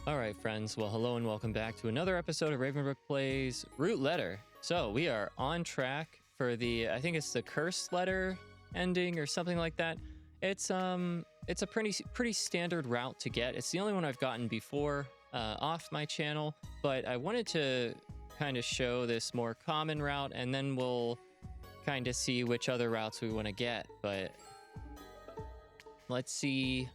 All right, friends. Well, hello and welcome back to another episode of Ravenbrook Plays Root Letter. So we are on track for I think it's the Cursed Letter ending or something like that. It's a pretty standard route to get. It's the only one I've gotten before off my channel, but I wanted to kind of show this more common route, and then we'll kind of see which other routes we want to get. But let's see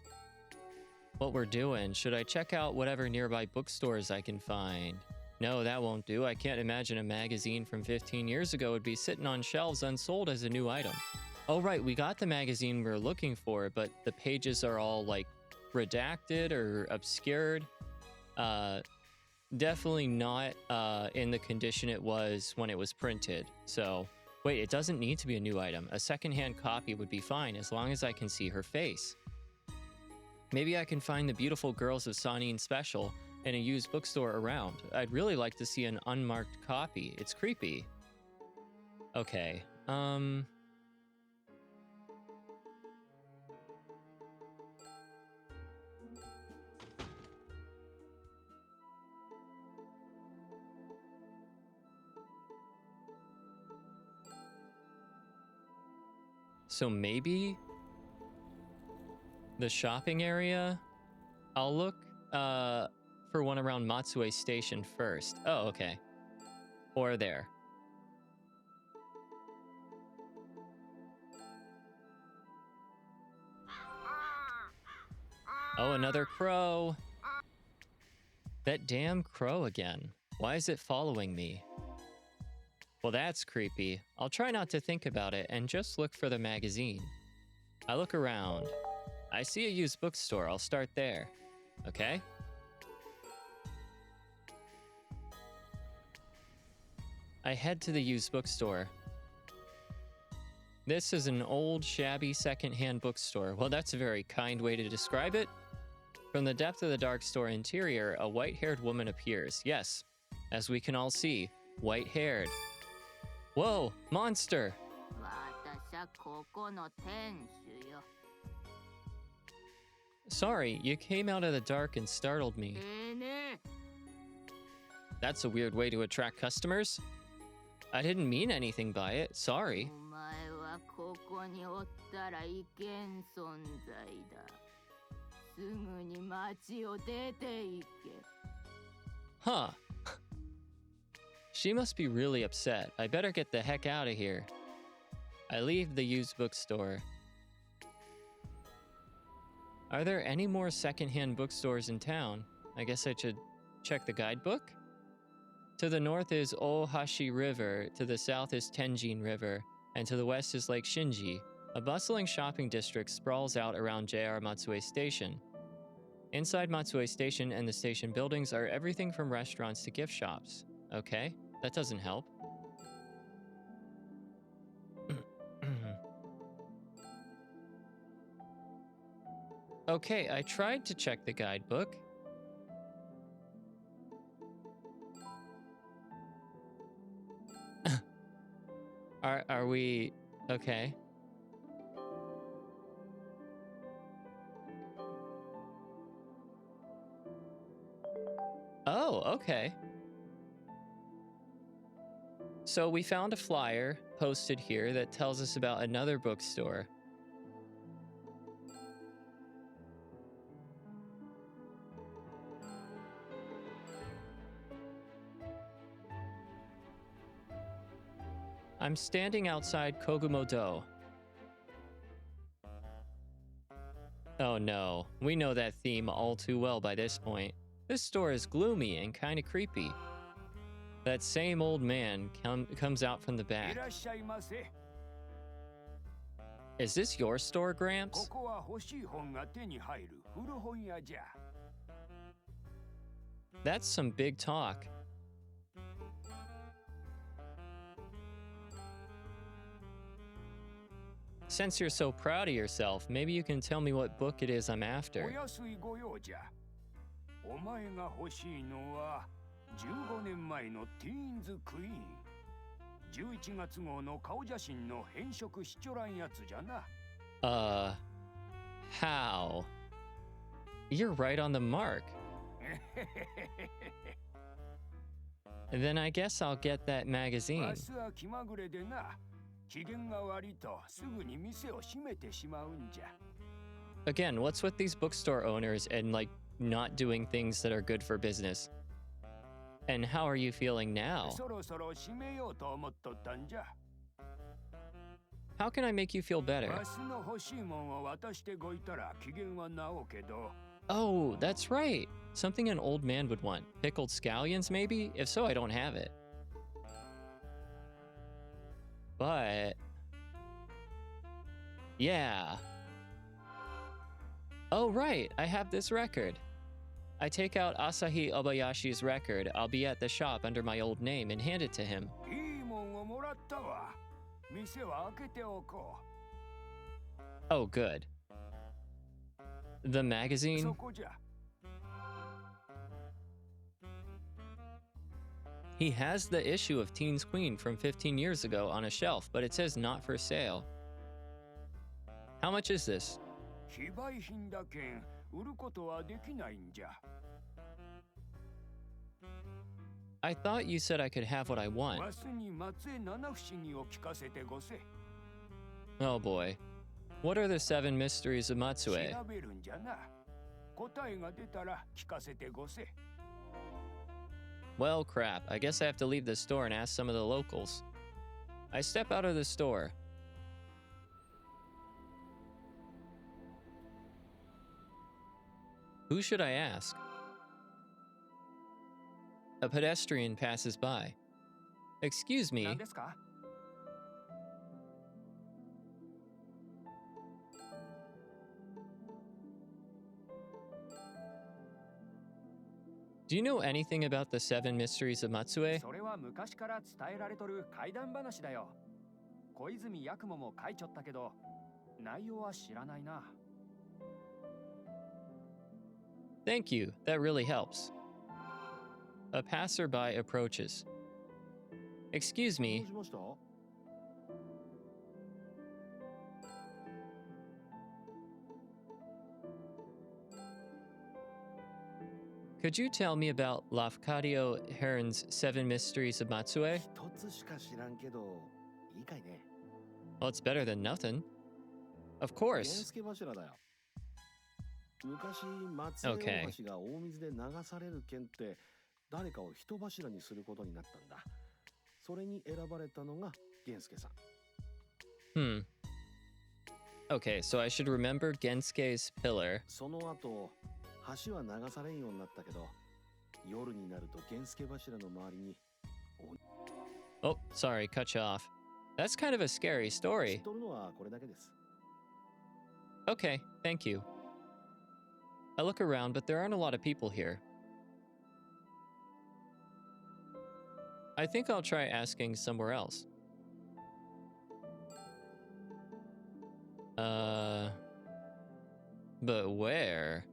what we're doing. Should I check out whatever nearby bookstores I can find? No, that won't do. I can't imagine a magazine from 15 years ago would be sitting on shelves unsold as a new item. Oh, right, we got the magazine we're looking for, but the pages are all, like, redacted or obscured. Definitely not in the condition it was when it was printed. So, wait, it doesn't need to be a new item. A secondhand copy would be fine as long as I can see her face. Maybe I can find the beautiful girls of Sanin Special in a used bookstore around. I'd really like to see an unmarked copy. It's creepy. Okay, so maybe the shopping area? I'll look for one around Matsue Station first. Oh, okay. Or there. Oh, another crow. That damn crow again. Why is it following me? Well, that's creepy. I'll try not to think about it and just look for the magazine. I look around. I see a used bookstore. I'll start there. Okay? I head to the used bookstore. This is an old, shabby, secondhand bookstore. Well, that's a very kind way to describe it. From the depth of the dark store interior, a white-haired woman appears. Yes, as we can all see, white-haired. Whoa, monster! Sorry, you came out of the dark and startled me. That's a weird way to attract customers. I didn't mean anything by it, sorry. Huh. She must be really upset. I better get the heck out of here. I leave the used bookstore. Are there any more secondhand bookstores in town? I guess I should check the guidebook? To the north is Ohashi River, to the south is Tenjin River, and to the west is Lake Shinji. A bustling shopping district sprawls out around JR Matsue Station. Inside Matsue Station and the station buildings are everything from restaurants to gift shops. Okay, that doesn't help. Okay, I tried to check the guidebook. Are we okay? Oh, okay. So we found a flyer posted here that tells us about another bookstore. I'm standing outside Kogumo-do. Oh no, we know that theme all too well by this point. This store is gloomy and kinda creepy. That same old man comes out from the back. Is this your store, Gramps? That's some big talk. Since you're so proud of yourself, maybe you can tell me what book it is I'm after. 15年前のティーンズクイーン11月号の顔写真の変色しちょらんやつじゃな。How? You're right on the mark. And then I guess I'll get that magazine. 明日は気まぐれでな。機嫌が悪いとすぐに店を閉めてしまうんじゃ。Again, what's with these bookstore owners and like not doing things that are good for business? And how are you feeling now? そろそろ閉めようと思っとったんじゃ。How can I make you feel better? 明日の欲しいもんを渡してごいたら機嫌は直うけど。Oh, that's right. Something an old man would want. Pickled scallions, maybe? If so, I don't have it. But... yeah. Oh, right. I have this record. I take out Asahi Obayashi's record. I'll be at the shop under my old name and hand it to him. いいもんをもらったわ。店は開けておこ Oh, good. The う。 magazine? そこじゃ。 He has the issue of Teen's Queen from 15 years ago on a shelf, but it says not for sale. How much is this? 非売品だけん売ることはできないんじゃ。 I thought you said I could have what I want. わすに松江七不思議を聞かせてごせ。 Oh boy. What are the 7 mysteries of 調 Matsue? べるんじゃな。答えが出たら聞かせてごせ。 Well, crap. I guess I have to leave the store and ask some of the locals. I step out of the store. Who should I ask? A pedestrian passes by. Excuse me. 何ですか？ Do you know anything about the 7 mysteries of Matsue? それは昔から伝えられとる怪談話だよ。小泉八雲も書いちょったけど、内容は知らないな。Thank you. That really helps. A passerby approaches. Excuse どう me. しました？ Could you tell me about Lafcadio Heron's 7 mysteries of Matsue? 一つしか知らんけど、いいかいね。 Well, it's better than nothing. Of 源 course. 助柱だよ。昔、松江 Okay. 大橋が大水で流される件って誰かを人柱にすることになったんだ。それに選ばれたのが源助さん。 Hmm. Okay, so I should remember Gensuke's pillar. その後、橋は流されんようになったけど、夜になると源助柱の周りに Oh, sorry, cut you off. That's kind of a scary 知っ story. とるのはこれだけです。 Okay, thank you. I look around, but there aren't a lot of people here. I think I'll try asking somewhere else. But where?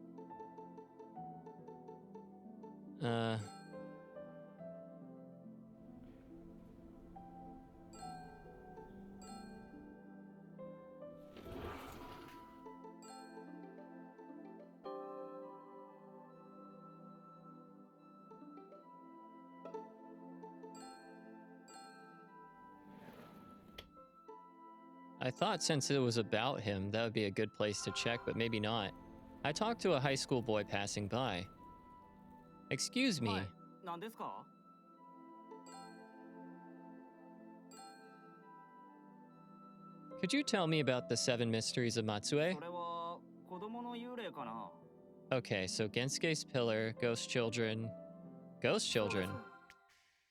I thought since it was about him, that would be a good place to check, but maybe not. I talked to a high school boy passing by. Excuse me. はい、何ですか？ Could you tell me about the 7 mysteries of Matsue? それは子供の幽霊かな。 Okay, so Gensuke's pillar, ghost children. Ghost children?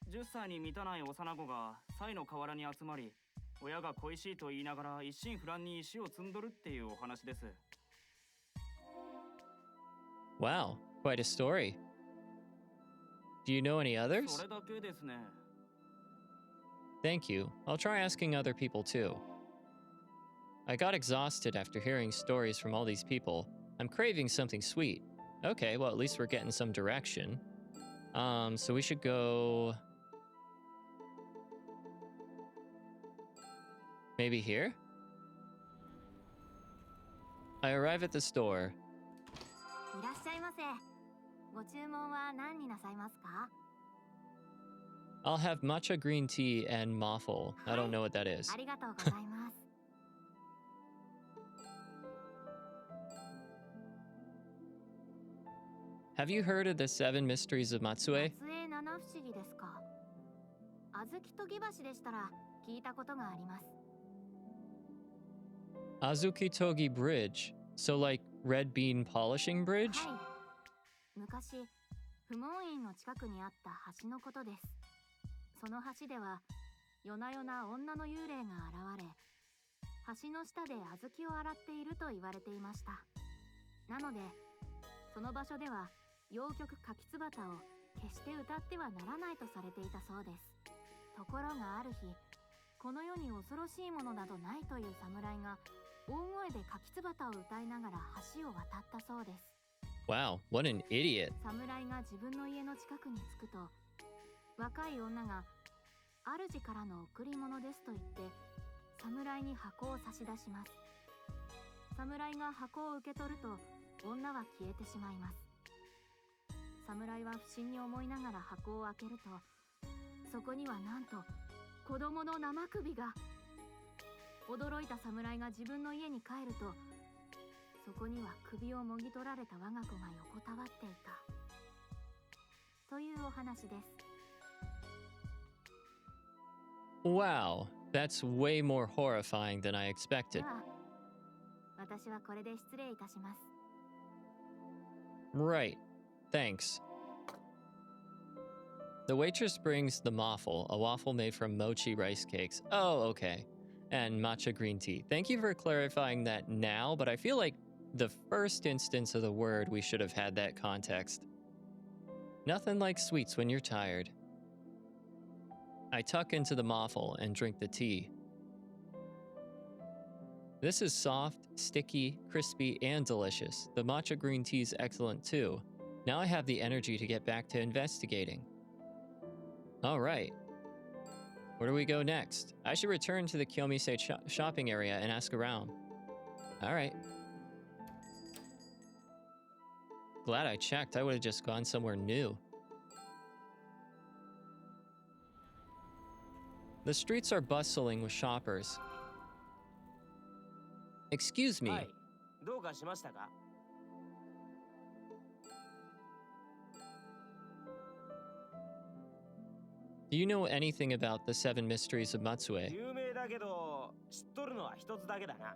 10歳に満たない幼子がサイの河原に集まり、親が恋しいと言いながら一心不乱に石を積んどるっていうお話です。 Wow, quite a story. Do you know any そ others? れだけですね。 Thank you. I'll try asking other people too. I got exhausted after hearing stories from all these people. I'm craving something sweet. Okay, well, at least we're getting some direction. So we should go... maybe here? I arrive at the store. いらっしゃいませ。ご注文は何になさいますか？ I'll have matcha green tea and maffle. I don't know what that is. ありがとうございます。Have you heard of the Seven Mysteries of Matsue? 松江七不思議ですか。小豆とぎ橋でしたら聞いたことがあります。 Azukitogi Bridge. So like red bean polishing bridge? はい。昔、不問院の近くにあった橋のことです。その橋では、夜な夜な女の幽霊が現れ、橋の下で小豆を洗っていると言われていました。なので、その場所では、洋曲柿つばたを決して歌ってはならないとされていたそうです。ところがある日、この世に恐ろしいものなどないという侍が、大声で柿つばたを歌いながら橋を渡ったそうです。 Wow, what an idiot. 侍が自分の家の近くに着くと、若い女が主からの贈り物ですと言って侍に箱を差し出します。侍が箱を受け取ると女は消えてしまいます。侍は不審に思いながら箱を開けると、そこにはなんと子供の生首が。驚いた侍が自分の家に帰ると、そこには首をもぎ取られた我が子が横たわっていたというお話です。 Wow, that's way more horrifying than I expected. では、私はこれで失礼いたします。 Right, thanks. The waitress brings the maffle, a waffle made from mochi rice cakes. Oh, okay. And matcha green tea. Thank you for clarifying that now, but I feel like the first instance of the word we should have had that context. Nothing like sweets when you're tired. I tuck into the maffle and drink the tea. This is soft, sticky, crispy, and delicious. The matcha green tea is excellent too. Now I have the energy to get back to investigating. All right. Where do we go next? I should return to the Kyomise shopping area and ask around. All right. Glad I checked. I would have just gone somewhere new. The streets are bustling with shoppers. Excuse me. はい、どうかしましたか？ Do you know anything about the Seven Mysteries of Matsue? 有名だけど、知っとるのは一つだけだな。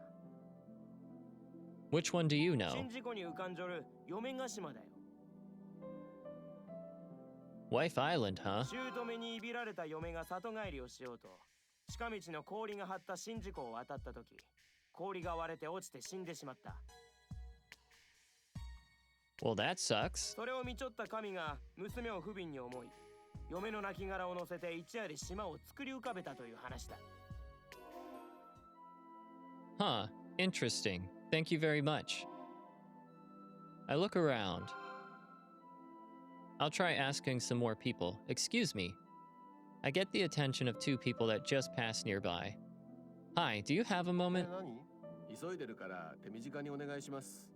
Which one do you know? 宍道湖に浮かんじょる嫁ヶ島だよ。 Wife Island, huh? 姑にいびられた嫁が里帰りをしようと、近道の氷が張った宍道湖を渡った時、氷が割れて落ちて死んでしまった。 Well, that sucks. それを見ちょった神が娘を不憫に思い、嫁の亡骸を乗せて一夜で島を作り浮かべたという話だ。 Huh, interesting. Thank you very much. I look around. I'll try asking some more people. Excuse me. I get the attention of two people that just passed nearby. Hi, do you have a moment? 何？急いでるから手短にお願いします。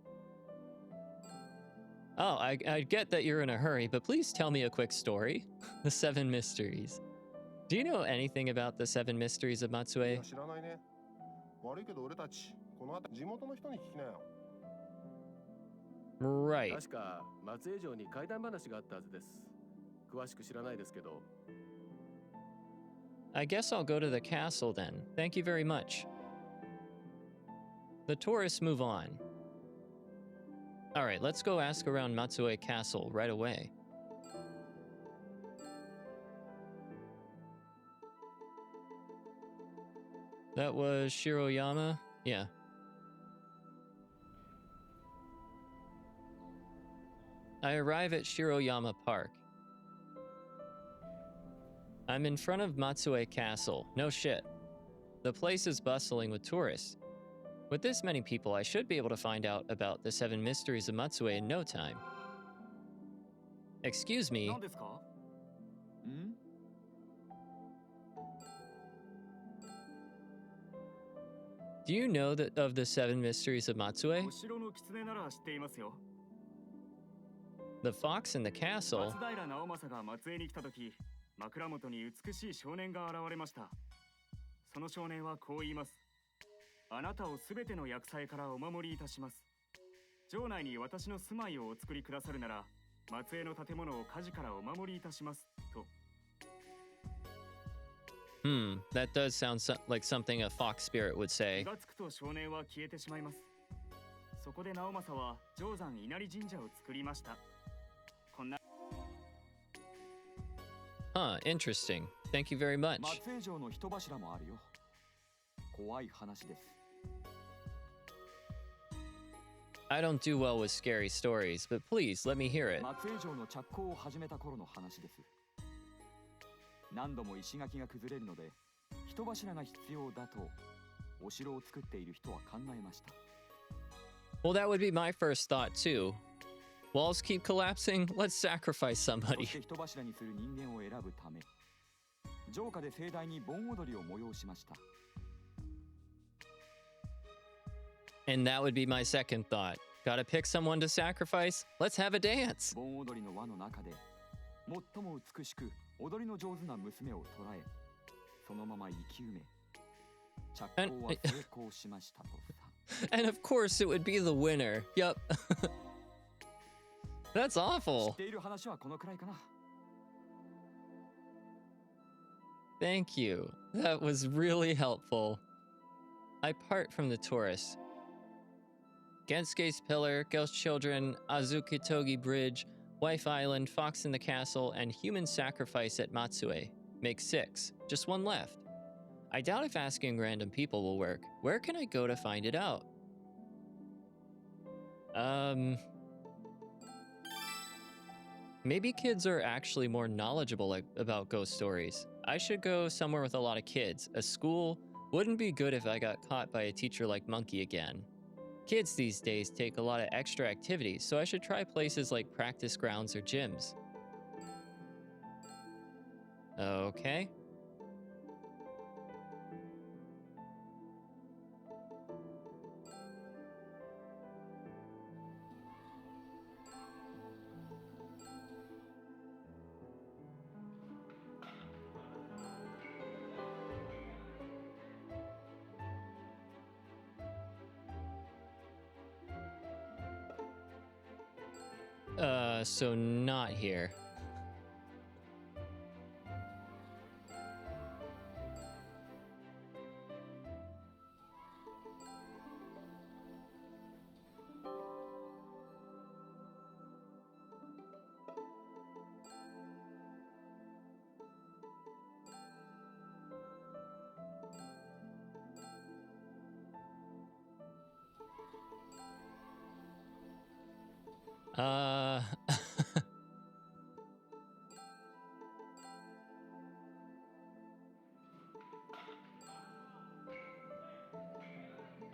Oh, I get that you're in a hurry, but please tell me a quick story. The Seven Mysteries. Do you know anything about the Seven Mysteries of いや Matsue? 知らないね。悪いけど俺たちこの後地元の人に聞きなよ。 Right. 確か松江城に怪談話があったはずです。詳しく知らないですけど。 I guess I'll go to the castle then. Thank you very much. The tourists move on. Alright, let's go ask around Matsue Castle right away. That was Shiroyama? Yeah. I arrive at Shiroyama Park. I'm in front of Matsue Castle. No shit. The place is bustling with tourists. With this many people, I should be able to find out about the Seven Mysteries of Matsue in no time. Excuse me. 何ですか？ Do you know of the Seven Mysteries of Matsue? お城の狐なら知っていますよ。The Fox in the Castle? 松平直政が松江に来た時、枕元に美しい少年が現れました。その少年はこう言います。あなたをすべての厄災からお守りいたします。城内に私の住まいをお作りくださるなら、松江の建物を火事からお守りいたしますと。That does sound like something a fox spirit would say. 気がつくと少年は消えてしまいます。そこで直政は定山稲荷神社を作りました。こんな。Interesting. Thank you very much. 松江城の人柱もあるよ。怖い話です。I don't do well with scary stories, but please let me hear it. 松江城の着工を始めた頃の話です。何度も石垣が崩れるので、人柱が必要だとお城を作っている人は考えました。Well, that would be my first thought too. Walls keep collapsing. Let's sacrifice そ somebody. して人柱にする人間を選ぶため、城下で盛大に盆踊りを催しました。And that would be my second thought. Gotta pick someone to sacrifice. Let's have a dance. 盆踊りの輪の中で最も美しく踊りの上手な娘を捕らえ、そのまま生き埋め、着工は成功しましたとさ。And of course, it would be the winner. Yup. That's 知 awful. っている話はこのくらいかな。Thank you. That was really helpful. I part from the tourists. Gensuke's Pillar, Ghost Children, Azukitogi Bridge, Wife Island, Fox in the Castle, and Human Sacrifice at Matsue. Make 6. Just one left. I doubt if asking random people will work. Where can I go to find it out? Maybe kids are actually more knowledgeable about ghost stories. I should go somewhere with a lot of kids. A school wouldn't be good if I got caught by a teacher like Monkey again. Kids these days take a lot of extra activities, so I should try places like practice grounds or gyms. Okay. So not here.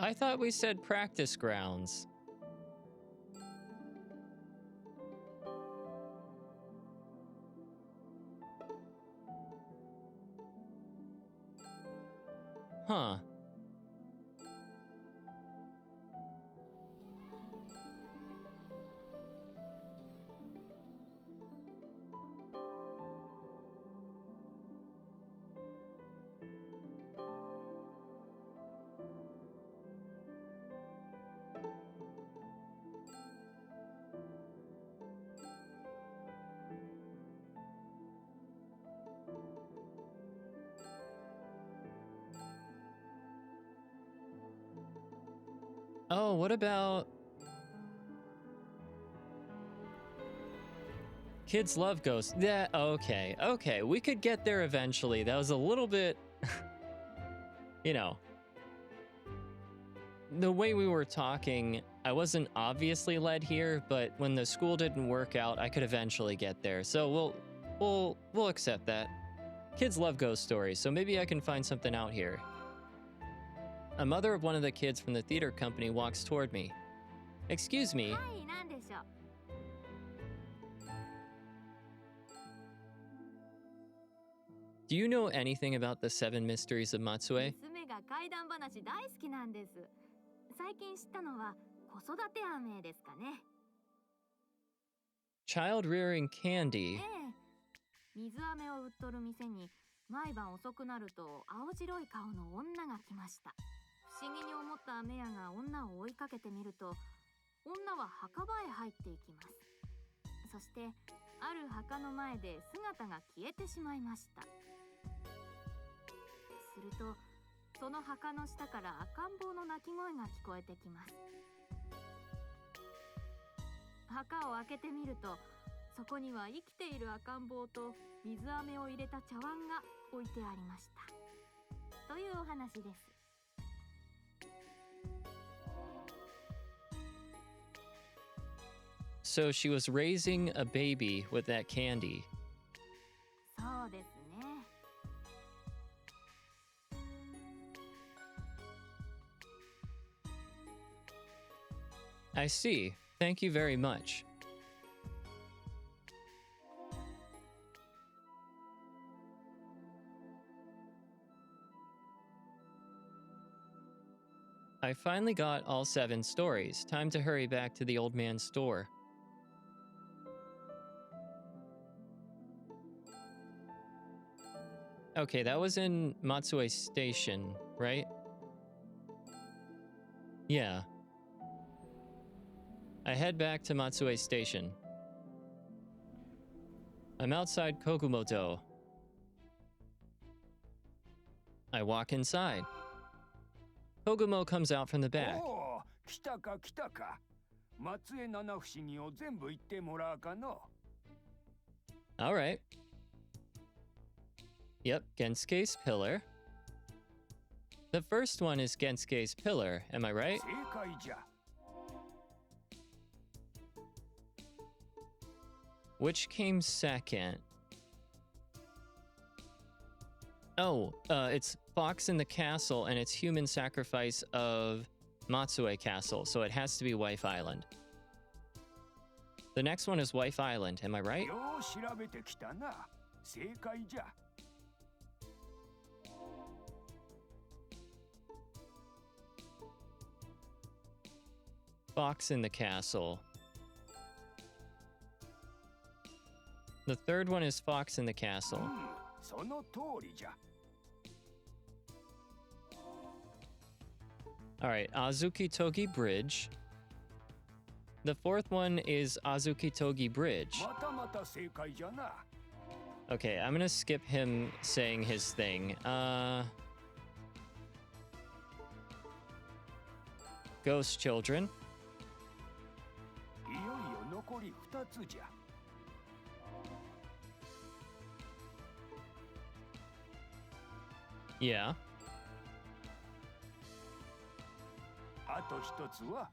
I thought we said practice grounds. Huh. Oh, what about... Kids love ghosts. Yeah, okay. Okay, we could get there eventually. That was a little bit... you know. The way we were talking, I wasn't obviously led here, but when the school didn't work out, I could eventually get there. So we'll accept that. Kids love ghost stories, so maybe I can find something out here. A mother of one of the kids from the theater company walks toward me. Excuse me. はい、なんでしょう。 Do you know anything about the 7 mysteries of Matsue? 娘が怪談話大好きなんです。最近知ったのは子育て雨ですかね。child rearing え candy. え、水飴を売っとる店に毎晩遅くなると青白い顔の女が来ました。不思議に思った飴屋が女を追いかけてみると、女は墓場へ入っていきます。そしてある墓の前で姿が消えてしまいました。するとその墓の下から赤ん坊の泣き声が聞こえてきます。墓を開けてみると、そこには生きている赤ん坊と水飴を入れた茶碗が置いてありました。というお話です。So she was raising a baby with that candy. そうですね。I see. Thank you very much. I finally got all 7 stories. Time to hurry back to the old man's store. Okay, that was in Matsue Station, right? Yeah. I head back to Matsue Station. I'm outside Kokumoto. I walk inside. Kogumo comes out from the back. おお、来たか来たか。松江七不思議を全部言ってもらうかの。All right. Yep, Gensuke's pillar. The first one is Gensuke's pillar, am I right? 正解じゃ。Which came second? Oh, it's Fox in the Castle and it's human sacrifice of Matsue Castle, so it has to be Wife Island. The next one is Wife Island, am I right? よう調べてきたな。正解じゃ。Fox in the Castle. The third one is Fox in the Castle. その通りじゃ。All right, Azuki Togi Bridge. The fourth one is Azuki Togi Bridge. またまた正解じゃな。Okay, I'm gonna skip him saying his thing. Ghost Children. いよいよ残り2つじゃ。Yeah. あと1つは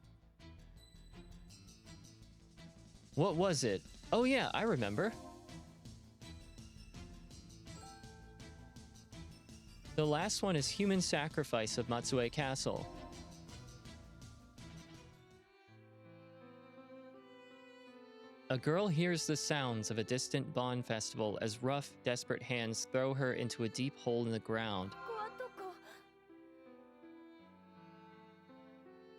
What was it? Oh yeah, I remember. The last one is Human Sacrifice of Matsue Castle. A girl hears the sounds of a distant Bon festival as rough, desperate hands throw her into a deep hole in the ground. ここはどこ？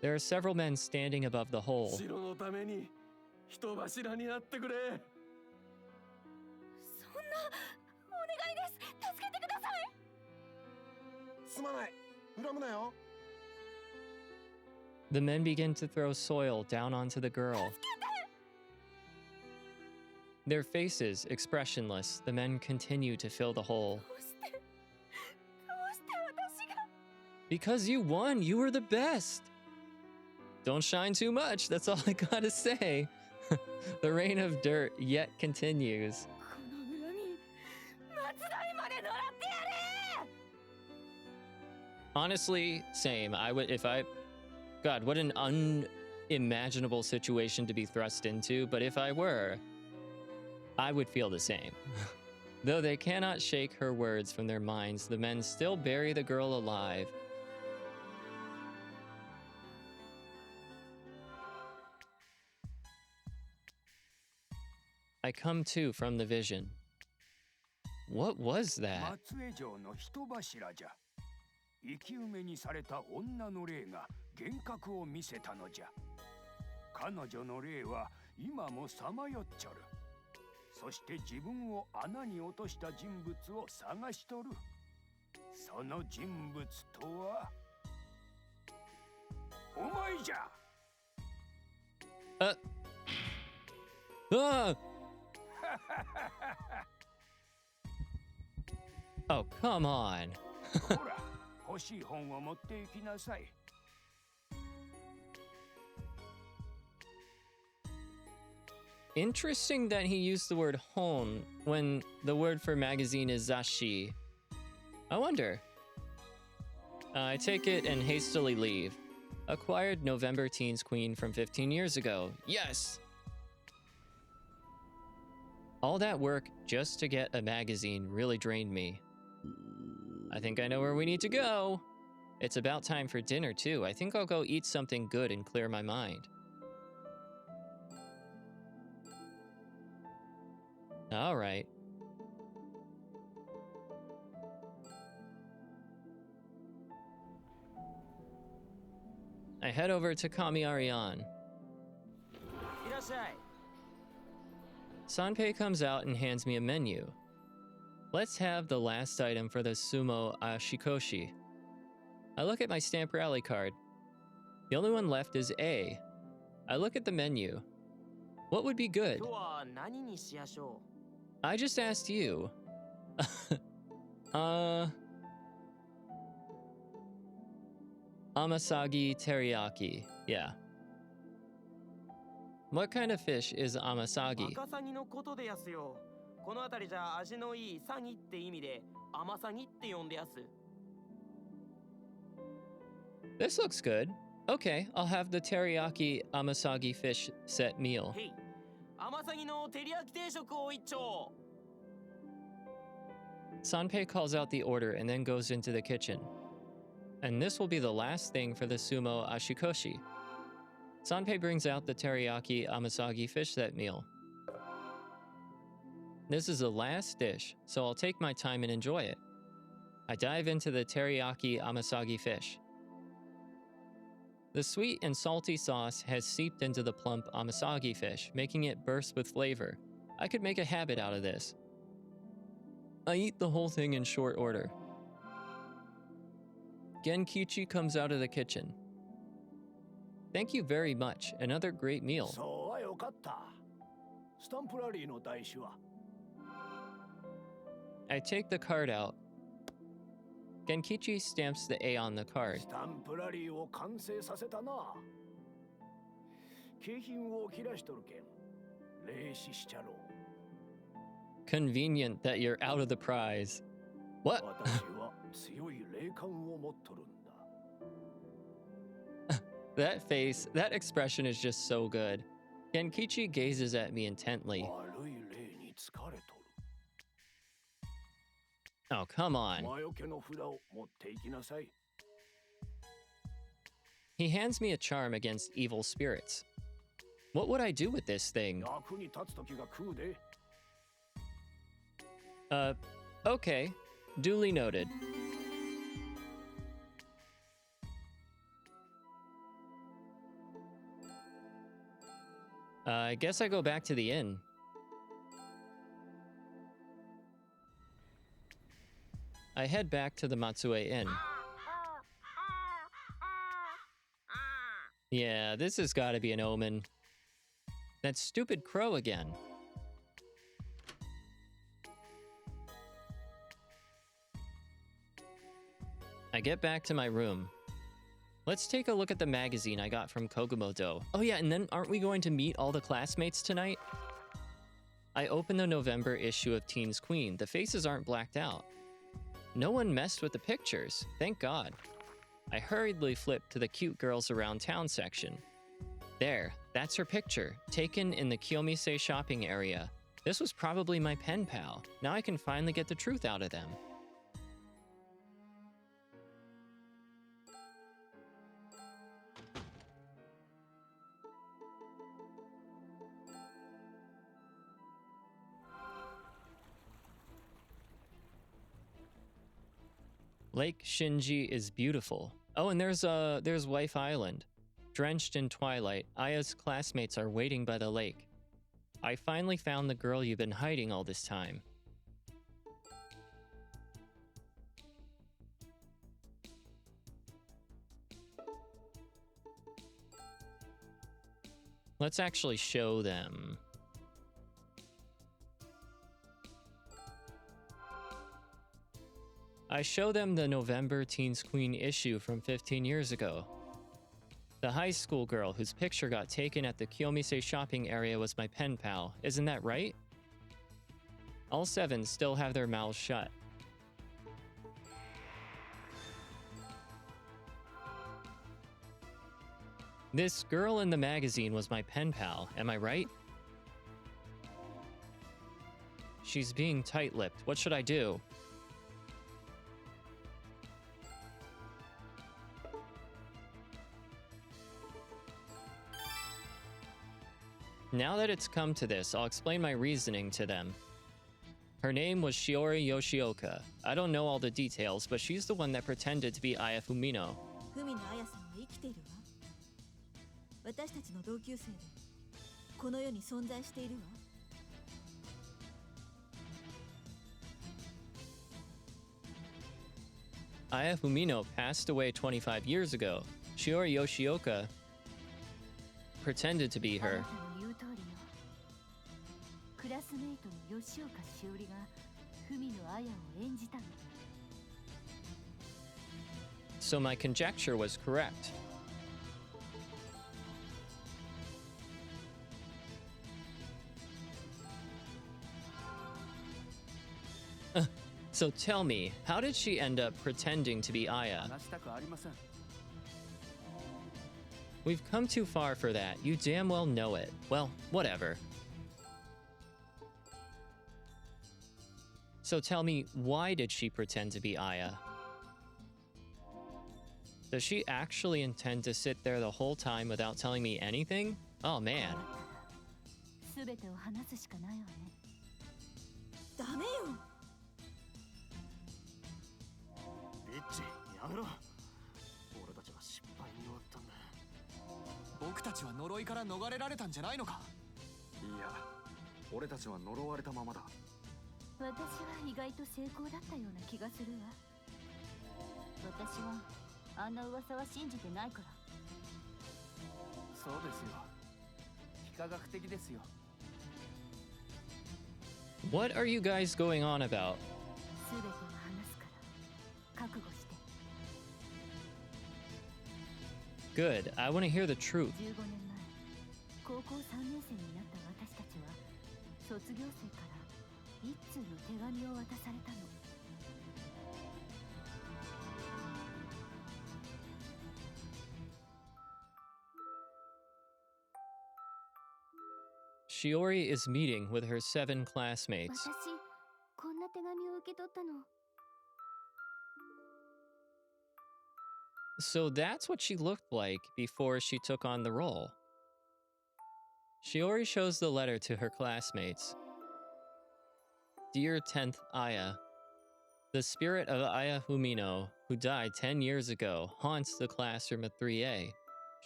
There are several men standing above the hole. 城のために人柱になってくれ。そんな、お願いです。助けてください。すまない。恨むなよ。 The men begin to throw soil down onto the girl. Their faces expressionless, the men continue to fill the hole. どうして私が。 Because you won, you were the best. Don't shine too much, that's all I gotta say. The rain of dirt yet continues. この恨み、松代まで狙ってやれ。 Honestly, same. I would, if I, God, what an unimaginable situation to be thrust into, but if I were, I would feel the same. Though they cannot shake her words from their minds, the men still bury the girl alive. I come to from the vision. What was that? 松江城の人柱じゃ。生き埋めにされた女の霊が幻覚を見せたのじゃ。彼女の霊は今もさまよっちょる。そして自分を穴に落とした人物を探しとる。その人物とはお前じゃ。Ah! Oh, come on. ほら、欲しい本を持って行きなさい。Interesting that he used the word hon when the word for magazine is zashi. I wonder. I take it and hastily leave. Acquired November Teens Queen from 15 years ago. Yes! All that work just to get a magazine really drained me. I think I know where we need to go. It's about time for dinner, too. I think I'll go eat something good and clear my mind. All right. I head over to Kamiarian. いらっしゃい。 Sanpei comes out and hands me a menu. Let's have the last item for the sumo ashikoshi. I look at my stamp rally card. The only one left is A. I look at the menu. What would be good? 今日は何にしやしょ I just asked you. Amasagi teriyaki. Yeah. What kind of fish is う。 amasagi? ワカサギのことでやすよ。この辺りじゃ味のいいサギって意味でアマサギって呼んでやす。 This looks good. Okay, I'll have the teriyaki amasagi fish set meal. へい。アマサギの照り焼き定食を一丁。 Sanpei calls out the order and then goes into the kitchen. And this will be the last thing for the sumo ashikoshi. Sanpei brings out the teriyaki amasagi fish set meal. This is the last dish, so I'll take my time and enjoy it. I dive into the teriyaki amasagi fish. The sweet and salty sauce has seeped into the plump amasagi fish, making it burst with flavor. I could make a habit out of this. I eat the whole thing in short order. Genkichi comes out of the kitchen. Thank you very much. Another great meal. そうはよかった。スタンプラリーの台紙は I take the card out. Genkichi stamps the A on the card. スタンプラリーを完成させたな。景品を切らしとるけん。霊視しちゃろう。 Convenient that you're out of the prize. What? 私は強い霊感を持っとるんだ。 That face, that expression is just so good. Genkichi gazes at me intently. 悪い霊に疲れとる。 Oh, come on. 魔除けの札を持っていきなさい。 He hands me a charm against evil spirits. What would I do with this thing? 役に立つ時が来るで。 Okay. Duly noted. I guess I go back to the inn. I head back to the Matsue Inn. Yeah, this has got to be an omen. That stupid crow again. I get back to my room. Let's take a look at the magazine I got from Kogumo-do. Oh yeah, and then aren't we going to meet all the classmates tonight? I open the November issue of Teens Queen. The faces aren't blacked out. No one messed with the pictures, thank God. I hurriedly flip to the cute girls around town section. There, that's her picture, taken in the Kiyomise shopping area. This was probably my pen pal. Now I can finally get the truth out of them. Lake Shinji is beautiful. Oh, and there's Wife Island. Drenched in twilight, Aya's classmates are waiting by the lake. I finally found the girl you've been hiding all this time. Let's actually show them. I show them the November Teens Queen issue from 15 years ago. The high school girl whose picture got taken at the Kyomise shopping area was my pen pal, isn't that right? All 7 still have their mouths shut. This girl in the magazine was my pen pal, am I right? She's being tight-lipped. What should I do? Now that it's come to this, I'll explain my reasoning to them. Her name was Shiori Yoshioka. I don't know all the details, but she's the one that pretended to be Aya Fumino. 文野彩さんは生きているわ。私たちの同級生でこの世に存在しているわ。Aya Fumino passed away 25 years ago. Shiori Yoshioka pretended to be あな her. たの言う通りよ。クラスメイトの吉岡しおりが文野彩を演じたの。So my conjecture was correct. So tell me, how did she end up pretending to be Aya? 話したくありません。 We've come too far for that. You damn well know it. Well, whatever. So tell me, why did she pretend to be Aya? Does she actually intend to sit there the whole time without telling me anything? Oh man. すべてを話すしかないわね。ダメよ。リッチ、やめろ。俺たちは失敗に終わったんだ。僕たちは呪いから逃れられたんじゃないのか？いや、俺たちは呪われたままだ。私は意外と成功だったような気がするわ。私はあんな噂は信じてないから。そうですよ。非科学的ですよ。 What are you guys going on about? すべてを話すから覚悟して。 Good, I want to hear the truth. 15年前、高校3年生になった私たちは卒業生から一通の手紙を渡されたの。 Shiori is meeting with her 7 classmates. 私、こんな手紙を受け取ったの。 So that's what she looked like before she took on the role. Shiori shows the letter to her classmates. Dear 10th Aya, the spirit of Aya Fumino, who died 10 years ago, haunts the classroom of 3A.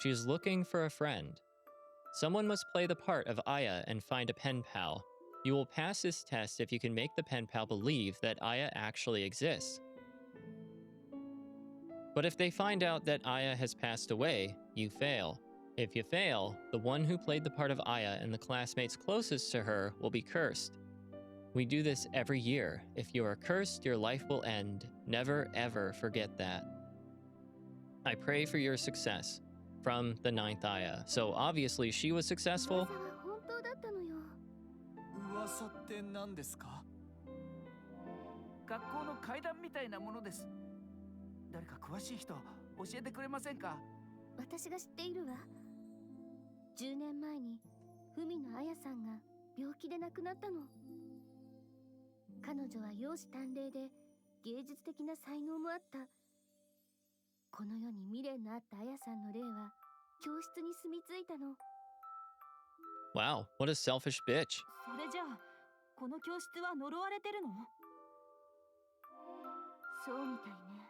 She is looking for a friend. Someone must play the part of Aya and find a pen pal. You will pass this test if you can make the pen pal believe that Aya actually exists. But if they find out that Aya has passed away, you fail. If you fail, the one who played the part of Aya and the classmates closest to her will be cursed. We do this every year. If you are cursed, your life will end. Never ever forget that. I pray for your success. From the 9th Aya. So obviously she was successful. 噂は本当だったのよ。噂って何ですか？学校の階段みたいなものです。誰か詳しい人教えてくれませんか？私が知っているわ。10年前に文野彩さんが病気で亡くなったの。彼女は容姿端麗で芸術的な才能もあった。この世に未練のあった彩さんの霊は教室に住み着いたの。 Wow, what a selfish bitch. それじゃあこの教室は呪われてるの？そうみたいね。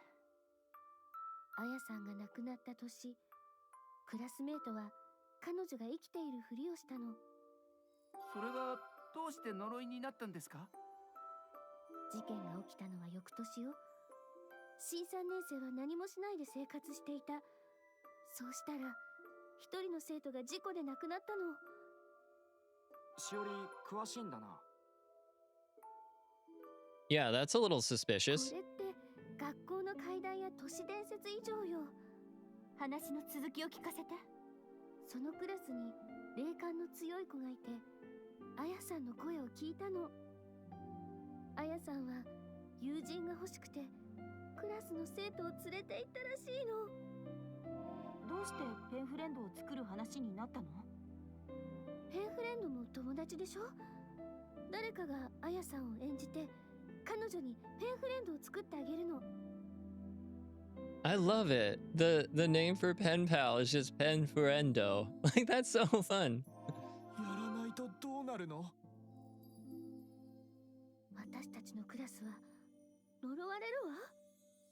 彩さんが亡くなった年、クラスメートは彼女が生きているふりをしたの。それがどうして呪いになったんですか？事件が起きたのは翌年よ。新3年生は何もしないで生活していた。そうしたら一人の生徒が事故で亡くなったの。しおり詳しいんだな。Yeah, that's a little suspicious. これって学校の怪談や都市伝説以上よ。話の続きを聞かせて。そのクラスに霊感の強い子がいて、あやさんの声を聞いたの。あやさんは友人が欲しくてクラスの生徒を連れて行ったらしいの。どうしてペンフレンドを作る話になったの？ペンフレンドも友達でしょ。誰かがあやさんを演じて彼女にペンフレンドを作ってあげるの。I love it. The name for pen pal is just pen friendo. Like that's so fun. やらないとどうなるの？私たちのクラスは呪われるわ。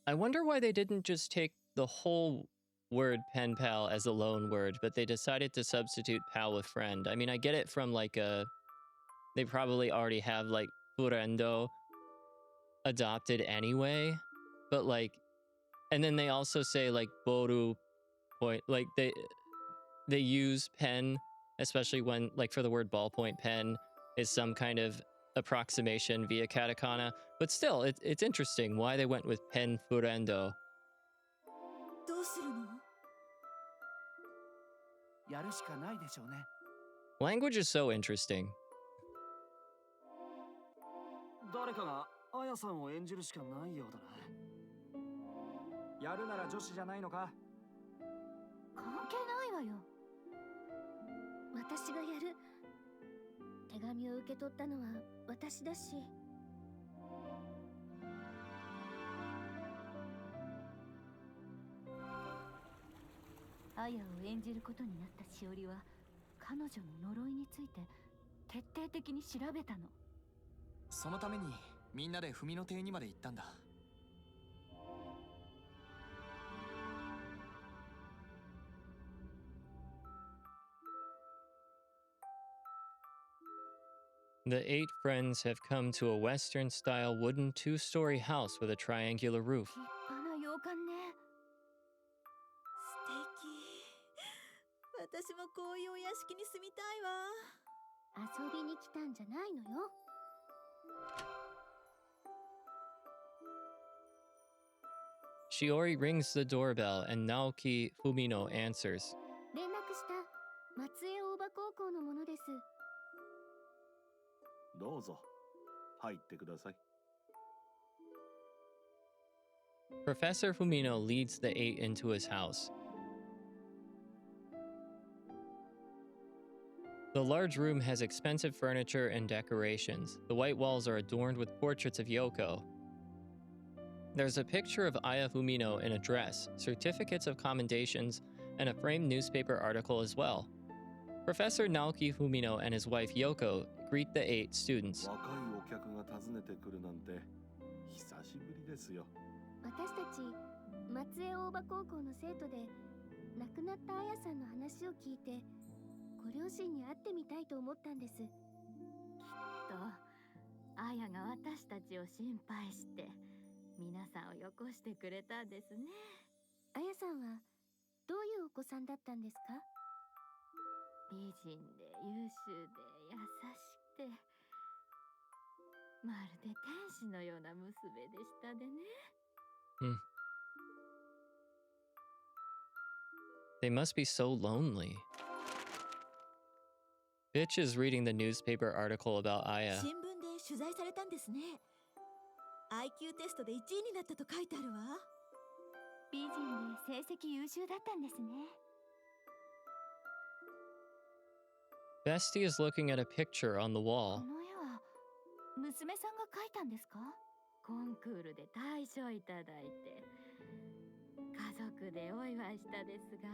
I wonder why they didn't just take the whole word pen pal as a loan word, but they decided to substitute pal with friend. I mean, I get it from like they probably already have like friendo adopted anyway, but like, and then they also say like boru point, like they use pen, especially when like for the word ballpoint pen is some kind of approximation via katakana, but still it's interesting why they went with pen friendo. どうするの？やるしかないでしょうね。Language is so interesting. 誰かがあやさんを演じるしかないようだな。やるなら女子じゃないのか？関係ないわよ。私がやる。手紙を受け取ったのは私だし。アヤを演じることになったしおりは彼女の呪いについて徹底的に調べたの。そのためにみんなで文の邸にまで行ったんだ。The 8 friends have come to a Western-style wooden 2-story house with a triangular roof. 立派な洋館ね。素敵。私もこういうお屋敷に住みたいわ。遊びに来たんじゃないのよ。Shiori rings the doorbell and Naoki Fumino answers. 連絡した松江大場高校のものです。どうぞ入ってください。 Professor Fumino leads the 8 into his house. The large room has expensive furniture and decorations. The white walls are adorned with portraits of Yoko. There's a picture of Aya Fumino in a dress, certificates of commendations, and a framed newspaper article as well. Professor Naoki Fumino and his wife Yoko greet the 8 students. 若いお客が訪ねてくるなんて久しぶりですよ。私たち松江大場高校の生徒で亡くなったあやさんの話を聞いてご両親に会ってみたいと思ったんです。きっとあやが私たちを心配して皆さんをよこしてくれたんですね。あやさんはどういうお子さんだったんですか？美人で優秀で優しくてまるで天使のような娘でしたでね。They must be so lonely. Bitch is reading the newspaper article about Aya. 新聞で取材されたんですね。IQ テストで1位になったと書いてあるわ。美人で成績優秀だったんですね。Bestie is looking at a picture on the こ wall. の絵は娘さんが描いたんですか？コンクールで大賞いただいて家族でお祝いしたですが、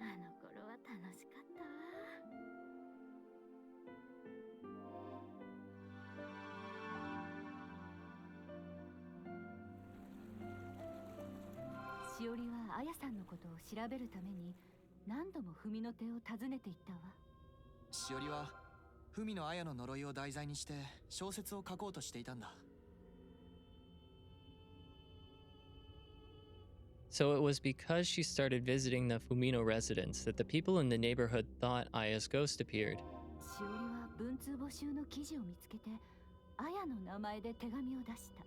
あの頃は楽しかったわ。しおりはあやさんのことを調べるために何度も文の手を訪ねていったわ。しおりは文の綾の呪いを題材にして小説を書こうとしていたんだ。 So it was because she started visiting the Fumino residence that the people in the neighborhood thought Aya's ghost appeared. しおりは文通募集の記事を見つけて綾の名前で手紙を出した。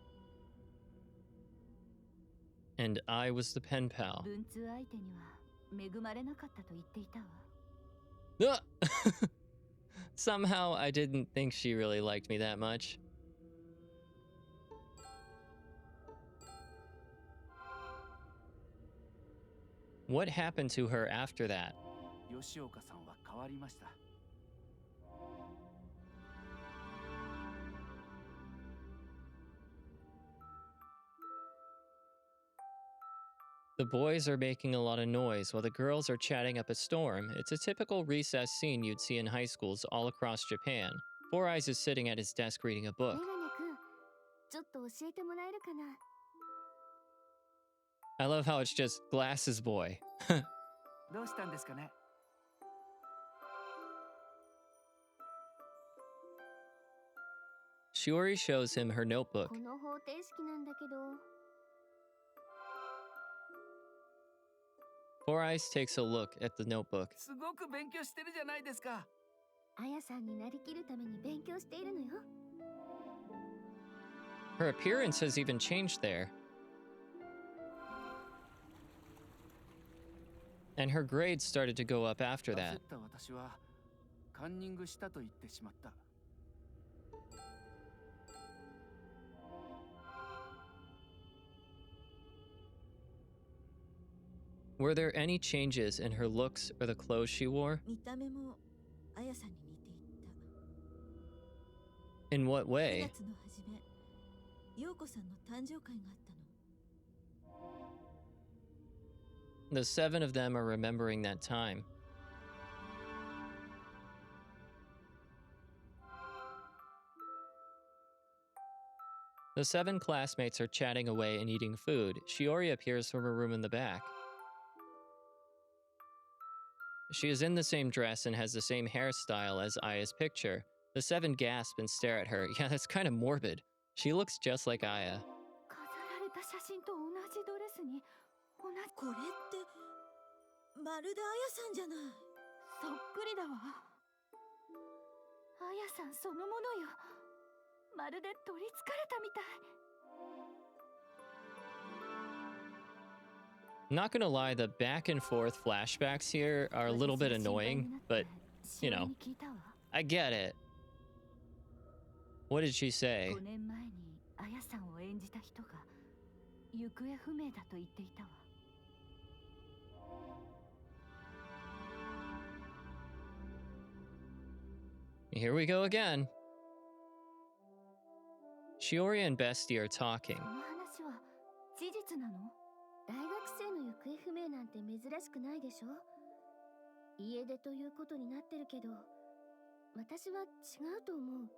And I was the pen pal. 文通相手には恵まれなかったと言っていたわ。 Ah! Somehow I didn't think she really liked me that much. What happened to her after that? 吉岡さんは変わりました。 The boys are making a lot of noise while the girls are chatting up a storm. It's a typical recess scene you'd see in high schools all across Japan. Four Eyes is sitting at his desk reading a book. メガネくん、ちょっと教えてもらえるかな。 I love how it's just Glasses Boy. どうしたんですかね。 Shiori shows him her notebook. この方程式なんだけど。 Four Eyes takes a look at the notebook. すごく勉強してるじゃないですか。あやさんになりきるために勉強しているのよ。 Her appearance has even changed there. And her grades started to go up after 焦 that. った私はカンニングしたと言ってしまった。 Were there any changes in her looks or the clothes she wore? 見た目もあやさんに似ていった。 In what 9 way? 月の初め、陽子さんの誕生会があったの。 The seven of them are remembering that time. The seven classmates are chatting away and eating food. Shiori appears from her room in the back. She is in the same dress and has the same hairstyle as Aya's picture. The seven gasp and stare at her. Yeah, that's kind of morbid. She looks just like Aya. 飾られた写真と同じドレスに同じ。これってまるであやさんじゃない。そっくりだわ。あやさんそのものよ。まるで取りつかれたみたい。 Not gonna lie, the back and forth flashbacks here are a little bit annoying, but, you know, I get it. What did she say? 5年前にあやさんを演じた人が行方不明だと言っていたわ。 Here we go again. Shiori and Bestie are talking. この話は事実なの？大学生の行方不明なんて珍しくないでしょ？家出ということになってるけど、私は違うと思う。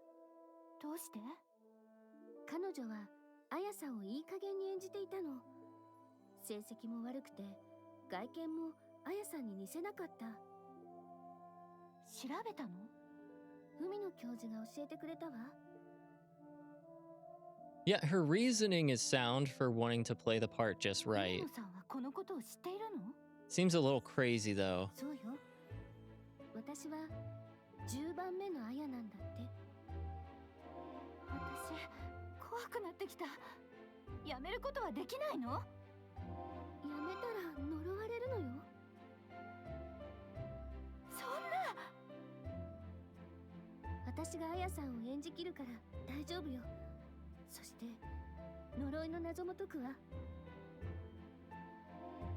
どうして？彼女はあやさんをいい加減に演じていたの。成績も悪くて、外見もあやさんに似せなかった。調べたの？海野教授が教えてくれたわ。 Yeah, her reasoning is sound for wanting to play the part just right. 海野さんはこのことを知っているの？ Seems a little crazy though. そうよ。私は10番目のあやなんだって。私、怖くなってきた。やめることはできないの？やめたら呪われるのよ。そんな！私があやさんを演じきるから大丈夫よ。そして呪いの謎も解くわ。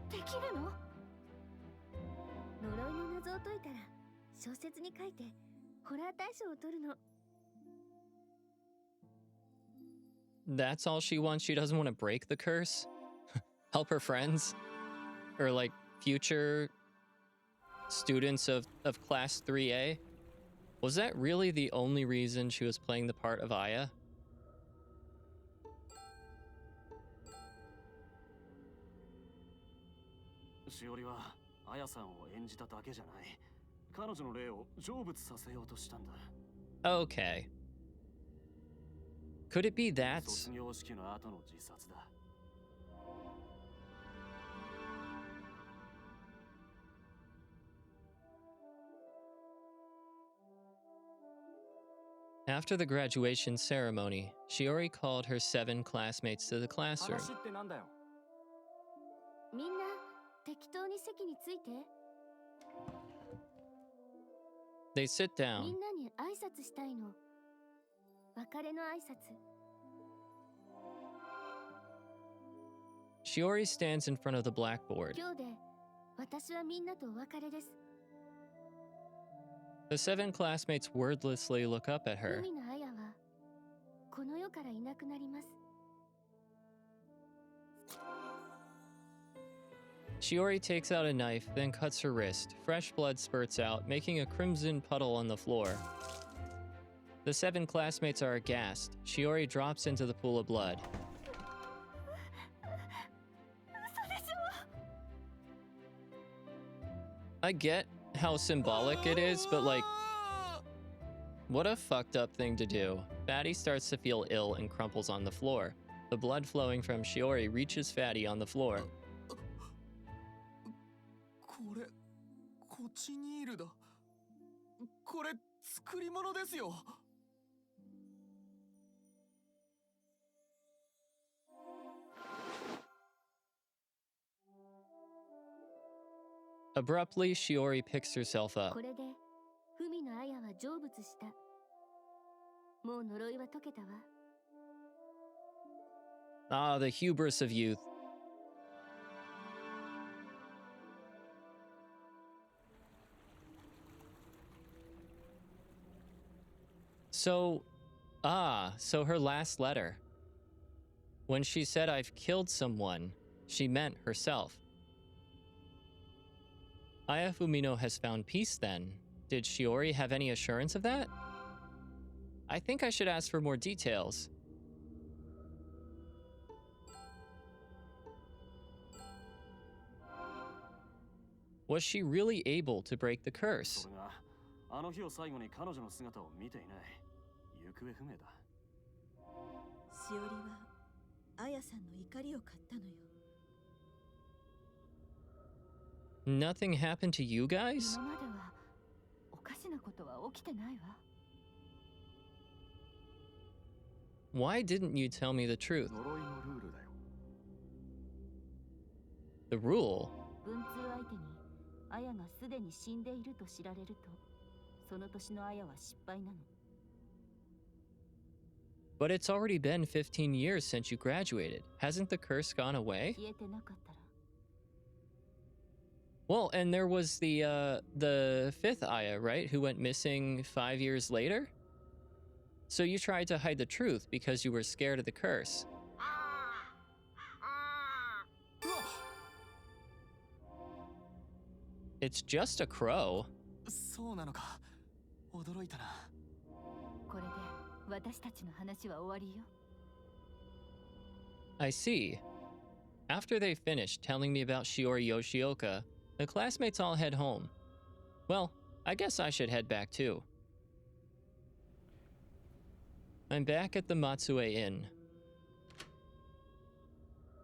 できるの？呪いの謎を解いたら小説に書いてホラー大賞を取るの。 That's all she wants? She doesn't want to break the curse? Help her friends? Or like future students of class 3A? Was that really the only reason she was playing the part of Aya? しおりはあやさんを演じただけじゃない。彼女の霊を成仏させようとしたんだ。 Okay. Could it be that? 卒業式の後の自殺だ。 After the graduation ceremony, Shiori called her 7 classmates to the classroom. 話ってなんだよ。みんな適当に席について。 They sit み down. んなに挨拶したいの。別れの挨拶。 Shiori stands in front of the blackboard. 今日で私はみんなとお別れです。 The 7 classmates wordlessly look up at her. 海の綾はこの世からいなくなります。 Shiori takes out a knife, then cuts her wrist. Fresh blood spurts out, making a crimson puddle on the floor. The 7 classmates are aghast. Shiori drops into the pool of blood. 嘘でしょ。 I get how symbolic it is, but like, what a fucked up thing to do. Fatty starts to feel ill and crumples on the floor. The blood flowing from Shiori reaches Fatty on the floor. これコチニールだ。これ作り物ですよ。 Abruptly, Shiori picks herself up. これで海の綾は成仏した。もう呪いは解けたわ。 Ah, the hubris of youth. So her last letter. When she said, "I've killed someone," she meant herself. Aya Fumino has found peace then. Did Shiori have any assurance of that? I think I should ask for more details. Was she really able to break the curse? それがあの日を最後に彼女の姿を見ていない。行方不明だ。しおりはあやさんの怒りを買ったのよ。 Nothing happened to you guys? 今まではおかしなことは起きてないわ。 Why didn't you tell me the truth? 呪いのルールだよ。 The rule? 文通相手にアヤがすでに死んでいると知られると、その年のアヤは失敗なの。 But it's already been 15 years since you graduated. Hasn't the curse gone away? 消えてなかったら。 Well, and there was the 5th Aya, right, who went missing 5 years later? So you tried to hide the truth because you were scared of the curse. It's just a crow. そうなのか。驚いたな。これで私たちの話は終わりよ。 I see. After they finished telling me about Shiori Yoshioka, the classmates all head home. Well, I guess I should head back too. I'm back at the Matsue Inn.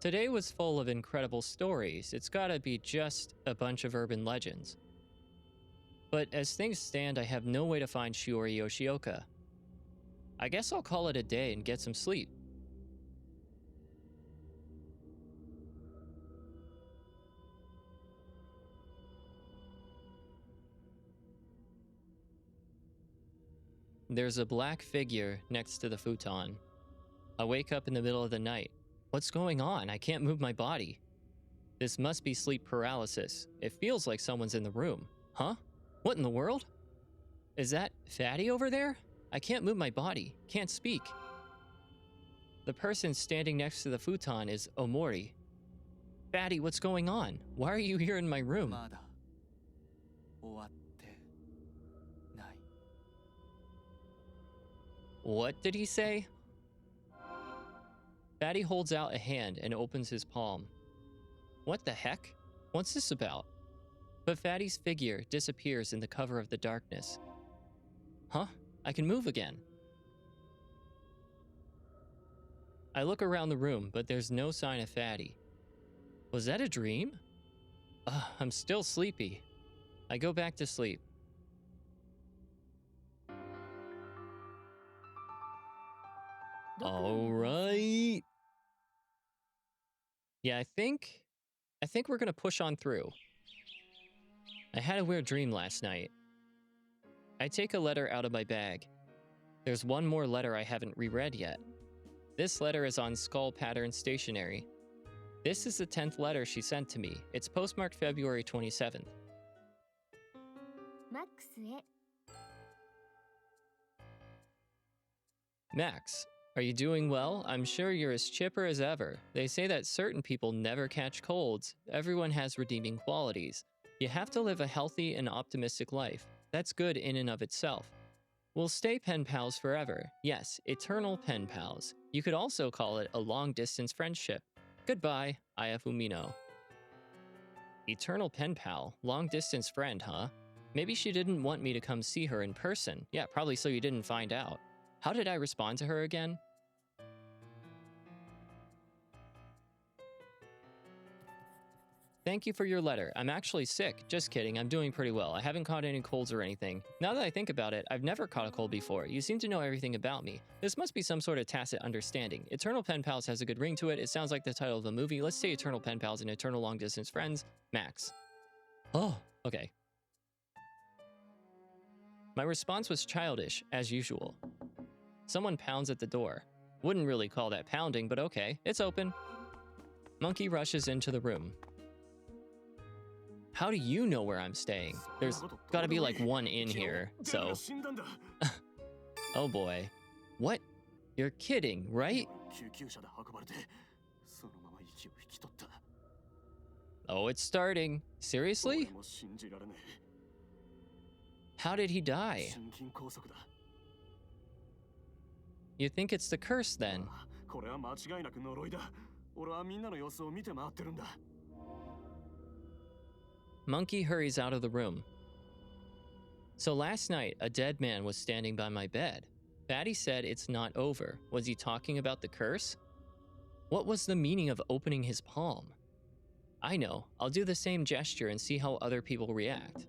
Today was full of incredible stories. It's gotta be just a bunch of urban legends. But as things stand, I have no way to find Shiori Yoshioka. I guess I'll call it a day and get some sleep. There's a black figure next to the futon. I wake up in the middle of the night. What's going on? I can't move my body. This must be sleep paralysis. It feels like someone's in the room. Huh? What in the world? Is that Fatty over there? I can't move my body. Can't speak. The person standing next to the futon is Omori. Fatty, what's going on? Why are you here in my room? まだ終わってない。 What did he say? Fatty holds out a hand and opens his palm. What the heck? What's this about? but Fatty's figure disappears in the cover of the darkness. Huh? I can move again. I look around the room, but there's no sign of Fatty. Was that a dream? I'm still sleepy. I go back to sleep. All right. Yeah, I think we're gonna push on through. I had a weird dream last night. I take a letter out of my bag. There's one more letter I haven't reread yet. This letter is on skull pattern stationery. This is the 10th letter she sent to me. It's postmarked February 27th. マックスへ。 Max, are you doing well? I'm sure you're as chipper as ever. They say that certain people never catch colds. Everyone has redeeming qualities. You have to live a healthy and optimistic life. That's good in and of itself. We'll stay pen pals forever. Yes, eternal pen pals. You could also call it a long-distance friendship. Goodbye, Aya Fumino. Eternal pen pal? Long-distance friend, huh? Maybe she didn't want me to come see her in person. Yeah, probably so you didn't find out. How did I respond to her again? Thank you for your letter. I'm actually sick. Just kidding, I'm doing pretty well. I haven't caught any colds or anything. Now that I think about it, I've never caught a cold before. You seem to know everything about me. This must be some sort of tacit understanding. Eternal Pen Pals has a good ring to it. It sounds like the title of a movie. Let's say Eternal Pen Pals and Eternal Long Distance Friends. Max. Oh, okay. My response was childish, as usual. Someone pounds at the door. Wouldn't really call that pounding, but okay. It's open. Monkey rushes into the room. How do you know where I'm staying? There's gotta be like one in here, so... Oh boy. What? You're kidding, right? Oh, it's starting. Seriously? How did he die? You think it's the curse, then? Monkey hurries out of the room. So last night, a dead man was standing by my bed. Fatty said it's not over. Was he talking about the curse? What was the meaning of opening his palm? I know. I'll do the same gesture and see how other people react.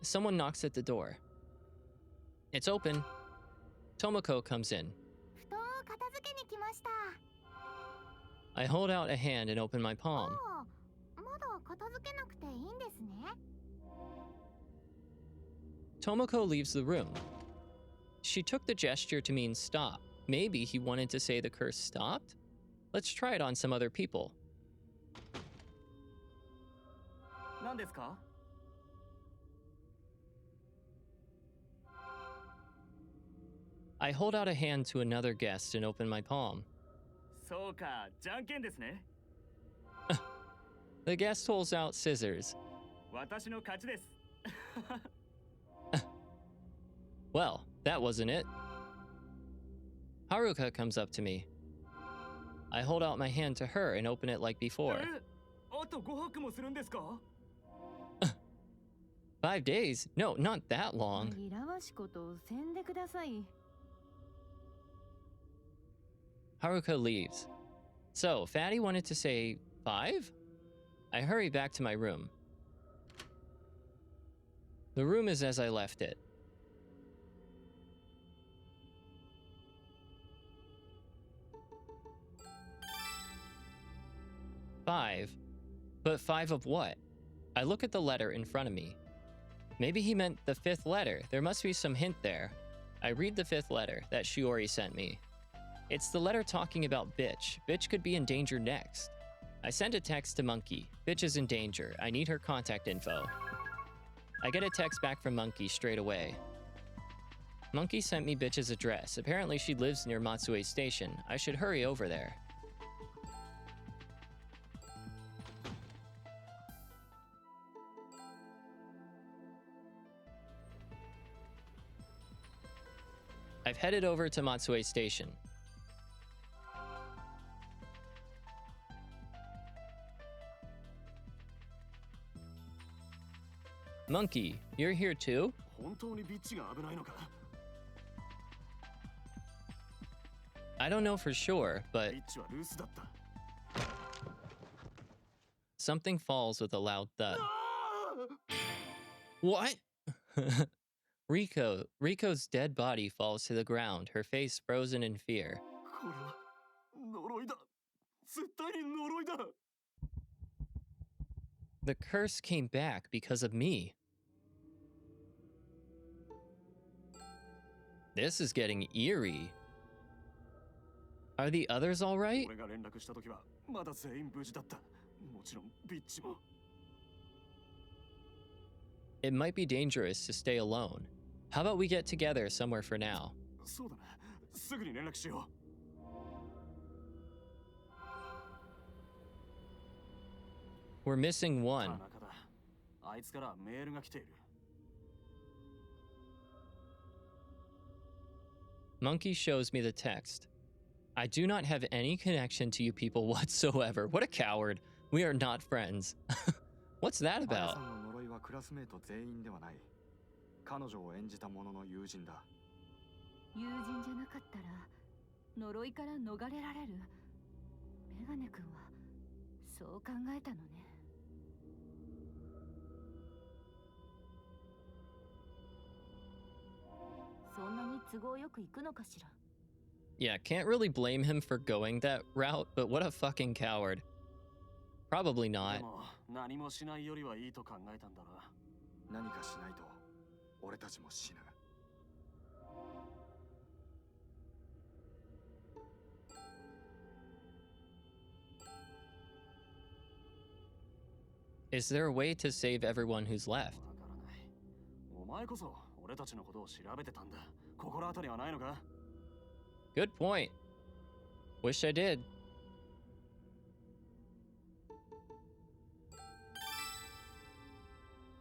Someone knocks at the door. It's open. Tomoko comes in. 布団を片付けに来ました。 I hold out a hand and open my palm. まだ片付けなくていいんですね。 Tomoko leaves the room. She took the gesture to mean stop. Maybe he wanted to say the curse stopped? Let's try it on some other people. 何ですか? I hold out a hand to another guest and open my palm. そうか、じゃんけんですね。 The guest holds out scissors. 私の勝ちです。 Well, that wasn't it. Haruka comes up to me. I hold out my hand to her and open it like before. あと5泊もするんですか? 5 days? No, not that long. 紛らわしことをせんでください。 Haruka leaves. So, Fatty wanted to say 5? I hurry back to my room. The room is as I left it. Five? But 5 of what? I look at the letter in front of me. Maybe he meant the 5th letter. There must be some hint there. I read the 5th letter that Shiori sent me. It's the letter talking about Bitch. Bitch could be in danger next. I send a text to Monkey. Bitch is in danger. I need her contact info. I get a text back from Monkey straight away. Monkey sent me Bitch's address. Apparently she lives near Matsue Station. I should hurry over there. I've headed over to Matsue Station. Monkey, you're here too? 本当にビッチが危ないのか I don't know for sure, but ビッチはルースだった something falls with a loud thud. What? Rico's dead body falls to the ground, her face frozen in fear. これは呪いだ絶対に呪いだ The curse came back because of me. This is getting eerie. Are the others all right? 俺が連絡した時はまだ全員無事だったもちろんビッチも It might be dangerous to stay alone. How about we get together somewhere for now? そうだなすぐに連絡しよ We're missing う one. 田中だあいつからメールが来ている Monkey shows me the text. I do not have any connection to you people whatsoever. What a coward. We are not friends. What's that あや about? さんの呪いはクラスメート全員ではない。彼女を演じた者の友人だ。友人じゃなかったら呪いから逃れられる。メガネ君はそう考えたのね。そんなに都合よく行くのかしら。 Yeah, can't really blame him for going that route, but what a fucking coward. Probably で not. も何もしないよりはいいと考えたんだろう 何かしないと俺たちも死ぬ。 Is there a way to save everyone who's left? わからないお前こそ俺たちのことを調べてたんだ心当たりはないのか Good point. Wish I did.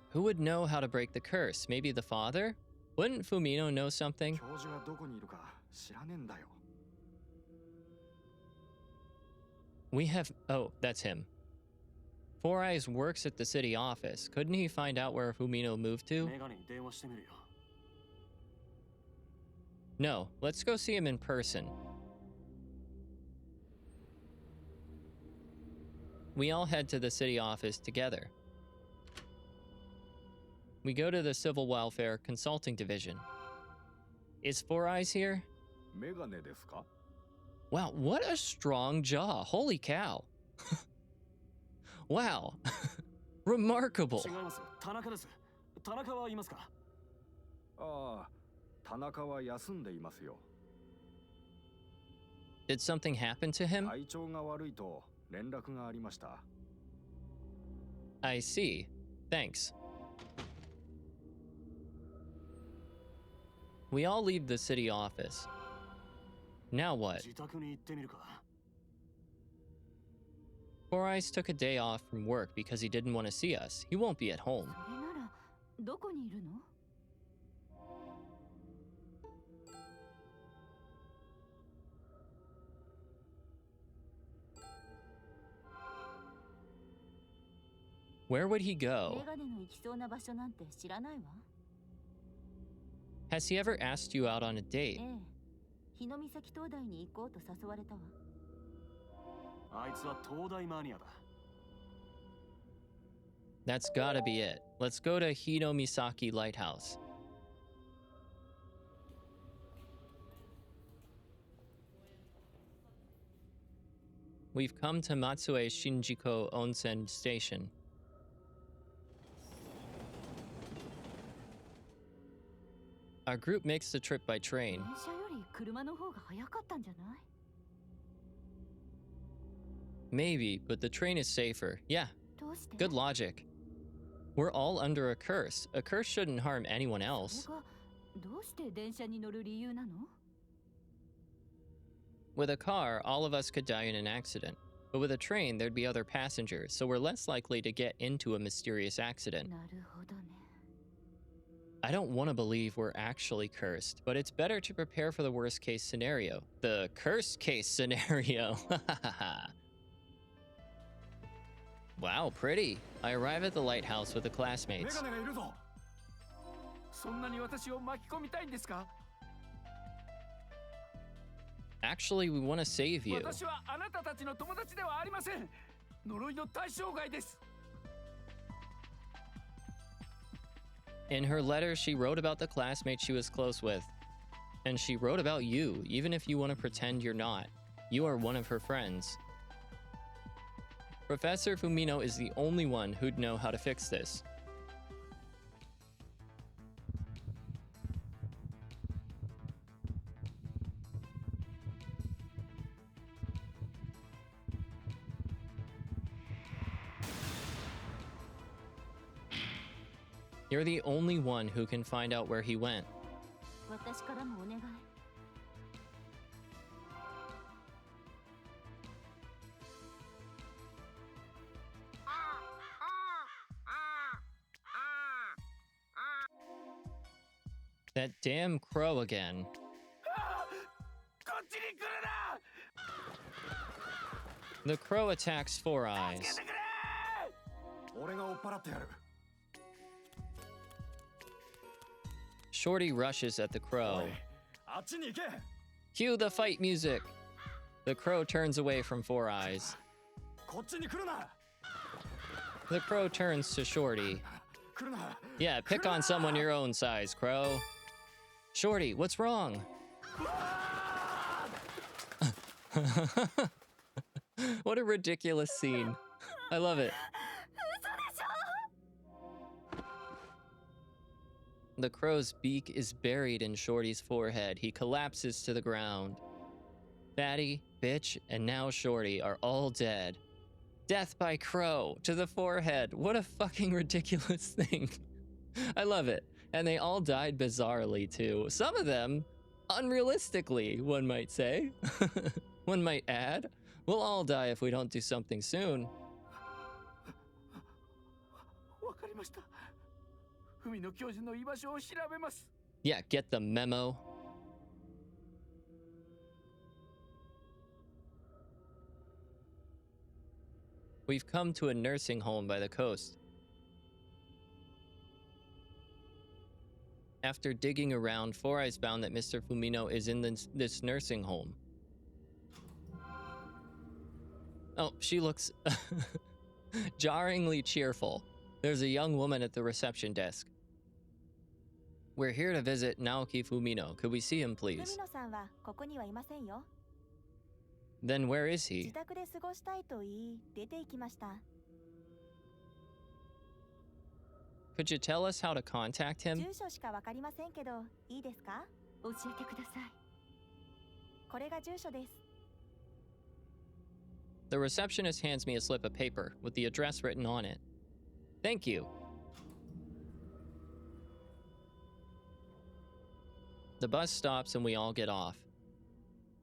Who would know how to break the curse? Maybe the father? Wouldn't Fumino know something? 教授がどこにいるか知らねえんだよ。 We have... Oh, that's him. Four Eyes works at the city office. Couldn't he find out where Fumino moved to? メガネに電話してみるよ No, let's go see him in person. We all head to the city office together. We go to the Civil Welfare Consulting Division. Is Four Eyes here? メガネですか Wow, what a strong jaw. Holy cow. Wow. Remarkable. 違います田中です田中はいますかああ、田中は休んでいますよ。 Did something happen to him? 体調が悪いと連絡がありました。 I see. Thanks. We all leave the city office. Now what? 自宅に行ってみるか Four Eyes took a day off from work because he didn't want to see us. He won't be at home. それならどこにいるの？ Where would he メ go? ガネの行きそうな場所なんて知らないわ。 Has he ever asked you out on a え date? え、日の岬灯台に行こうと誘われたわ。あいつは東大マニアだ That's gotta be it. Let's go to Hinomimisaki Lighthouse. We've come to Matsue Shinjuku Onsen Station. Our group makes the trip by 電 train. 車より車の方が早かったんじゃない？ Maybe, but the train is safer. Yeah, どうして？ good logic. We're all under a curse. A curse shouldn't harm anyone そ else. れがどうして電車に乗る理由なの？ With a car, all of us could die in an accident. But with a train, there'd be other passengers, so we're less likely to get into a mysterious accident. なるほどね。 I don't want to believe we're actually cursed, but it's better to prepare for the worst case scenario. The cursed case scenario. Wow, pretty. I arrive at the lighthouse with the classmates. メガネがいるぞ。そんなに私を巻き込みたいんですか？ Actually, we want to save you. 私はあなたたちの友達ではありません。呪いの対象外です。 In her letter, she wrote about the classmate she was close with. And she wrote about you, even if you want to pretend you're not. You are one of her friends. Professor Fumino is the only one who'd know how to fix this. You're the only one who can find out where he went. 私からもお願い。That damn crow again. こっちに来るな。 The crow attacks Four Eyes. 助けてくれ。俺が追っ払ってやる。 Shorty rushes at the crow. あっちに行け。 Cue the fight music. The crow turns away from Four Eyes. こっちに来るな。 The crow turns to Shorty. 来るな。 Yeah, pick on someone your own size, crow. Shorty, what's wrong? What a ridiculous scene. I love it. The crow's beak is buried in Shorty's forehead. He collapses to the ground. Fatty, Bitch, and now Shorty are all dead. Death by crow to the forehead. What a fucking ridiculous thing. I love it. And they all died bizarrely too. Some of them unrealistically, one might say. One might add. We'll all die if we don't do something soon. わかりました。海の教授の居場所を調べます。 Yeah, get the memo. We've come to a nursing home by the coast. After digging around, Four Eyes found that Mr. Fumino is in this nursing home. Oh, she looks jarringly cheerful. There's a young woman at the reception desk. We're here to visit Naoki Fumino. Could we see him, please? 海野さんはここにはいませんよ。 Then where is 自 he? 宅で過ごしたいと言い、出て行きました。 Could you tell us how to contact him? 住所しかわかりませんけど、いいですか？教えてください。これが住所です。 The receptionist hands me a slip of paper with the address written on it. Thank you. The bus stops and we all get off.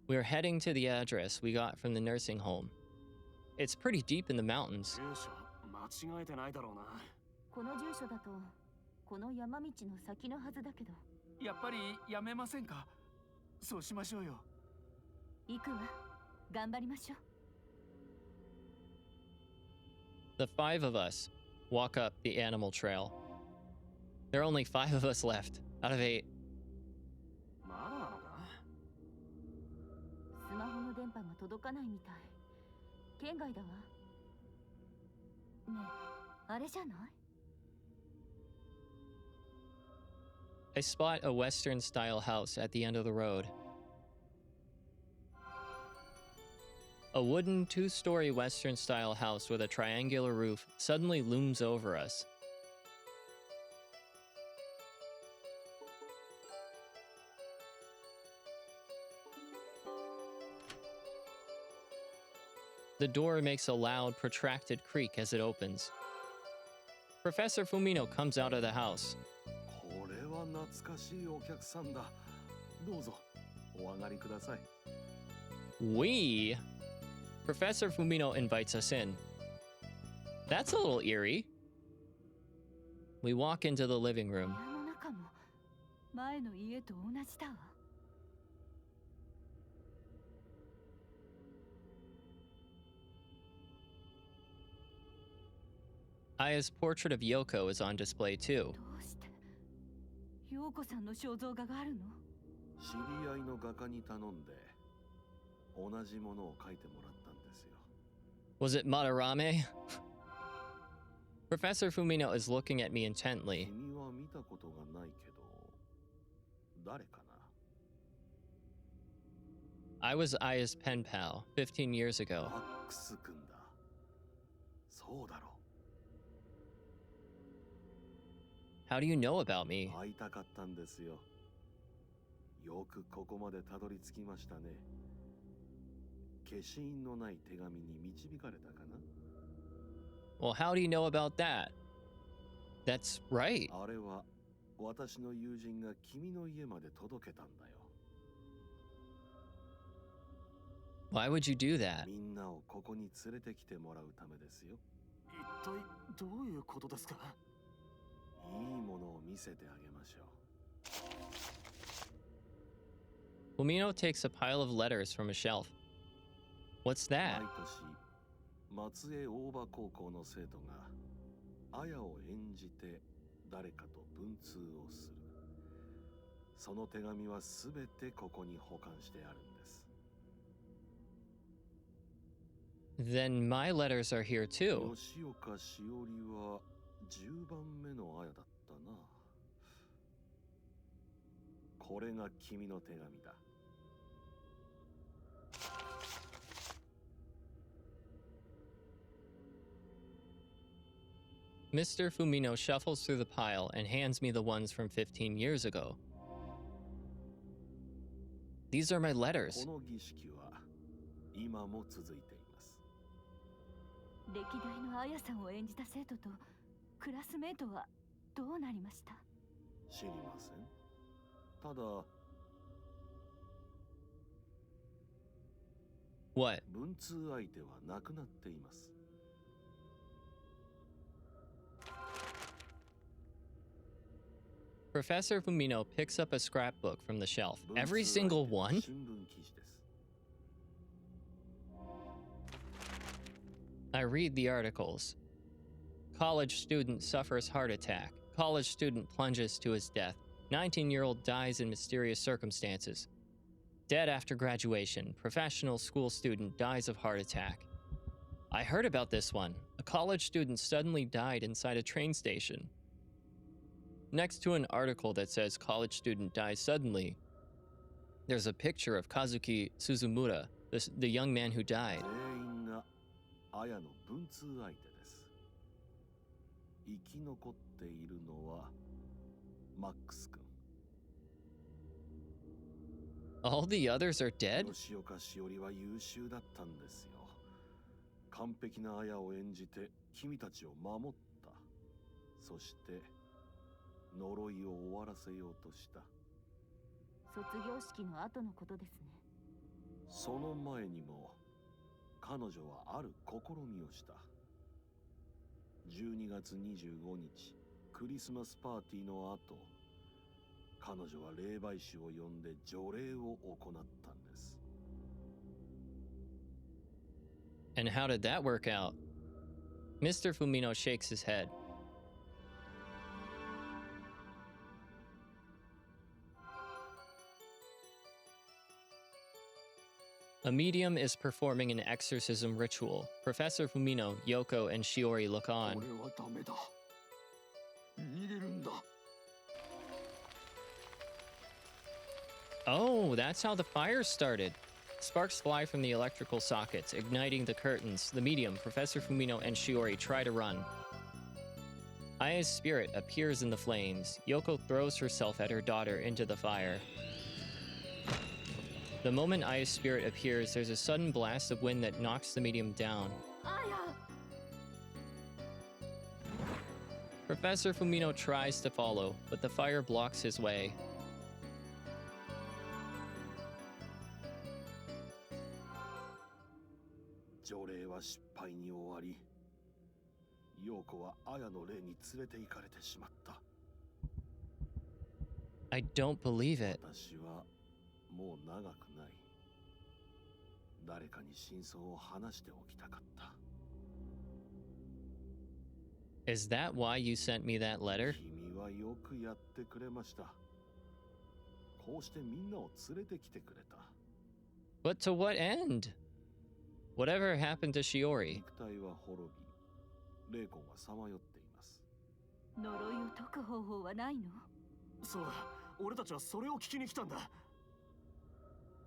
We're heading to the address we got from the nursing home. It's pretty deep in the mountains. 住所間違えてないだろうな。この住所だと、この山道の先のはずだけど。やっぱりやめませんか？そうしましょうよ。行くわ。頑張りましょう。 The 5 of us walk up the animal trail. There are only 5 of us left out of 8. まだなのか？スマホの電波が届かないみたい。県外だわ。ねえ、あれじゃない？ I spot a Western-style house at the end of the road. A wooden 2-story Western-style house with a triangular roof suddenly looms over us. The door makes a loud, protracted creak as it opens. Professor Fumino comes out of the house. これは懐かしいお客さんだ。どうぞお上がりください。We? Professor Fumino invites us in. That's a little eerie. We walk into the living room. 部屋の中も前の家と同じだわ。 The Aya's portrait of Yoko is on display too. どうして陽子さんの肖像画があるの？知り合いの画家に頼んで同じものを描いてもらったんですよ。 Was it Madarame? Professor Fumino is looking at me intently. 君は見たことがないけど誰かな？ I was Aya's pen pal 15 years ago. マックス君だ。そうだろう。 How do you know about me? 会いたかったんですよ。よくここまでたどり着きましたね。消印のない手紙に導かれたかな？ Well, how do you know about that? That's right. あれは私の友人が君の家まで届けたんだよ。 Why would you do that? みんなをここに連れてきてもらうためですよ。一体どういうことですか？いいものを見せてあげましょう。 Fumino takes a pile of letters from a shelf. What's that? 毎年松江大場高校の生徒が綾を演じて誰かと文通をする。その手紙はすべてここに保管してあるんです。 Then my letters are here too. 吉岡しおりは10番目の綾だったな。これが君の手紙だ。 Mr. Fumino shuffles through the pile and hands me the ones from 15 years ago. These are my letters. この儀式は今も続いています。 歴代のあやさんを演じた生徒とクラスメートはどうなりました？知りません。ただ What? 文通相手は亡くなっています。 Professor Fumino picks up a scrapbook from the shelf. Every single one? 新聞記事です。 I read the articles. College student suffers heart attack. College student plunges to his death. 19-year-old dies in mysterious circumstances. Dead after graduation. Professional school student dies of heart attack. I heard about this one. A college student suddenly died inside a train station. Next to an article that says college student dies suddenly, there's a picture of Kazuki Suzumura, the young man who died. 全員が綾の文通相手です。生き残っているのはマックス君。 All the others are dead? 吉岡しおりは優秀だったんですよ。完璧な綾を演じて君たちを守った。そして呪いを終わらせようとした。卒業式の後のことですね。その前にも彼女はある試みをした。12月25日クリスマスパーティーの後、彼女は霊媒師を呼んで除霊を行ったんです。 And how did that work out? Mr. Fumino shakes his head. A medium is performing an exorcism ritual. Professor Fumino, Yoko, and Shiori look on. 俺はダメだ。逃げるんだ。 Oh, that's how the fire started. Sparks fly from the electrical sockets, igniting the curtains. The medium, Professor Fumino, and Shiori try to run. Aya's spirit appears in the flames. Yoko throws herself at her daughter into the fire. The moment Aya's spirit appears, there's a sudden blast of wind that knocks the medium down. Aya! Professor Fumino tries to follow, but the fire blocks his way. 除霊は失敗に終わり、陽子は綾の霊に連れて行かれてしまった。 I don't believe it. 私はもう長くない。誰かに真相を話しておきたかった。Is that why you sent me that letter? 君はよくやってくれました。こうしてみんなを連れてきてくれた。But to what end? Whatever happened to Shiori? 肉体は滅び、霊魂はさまよっています。呪いを解く方法はないの？そうだ、俺たちはそれを聞きに来たんだ。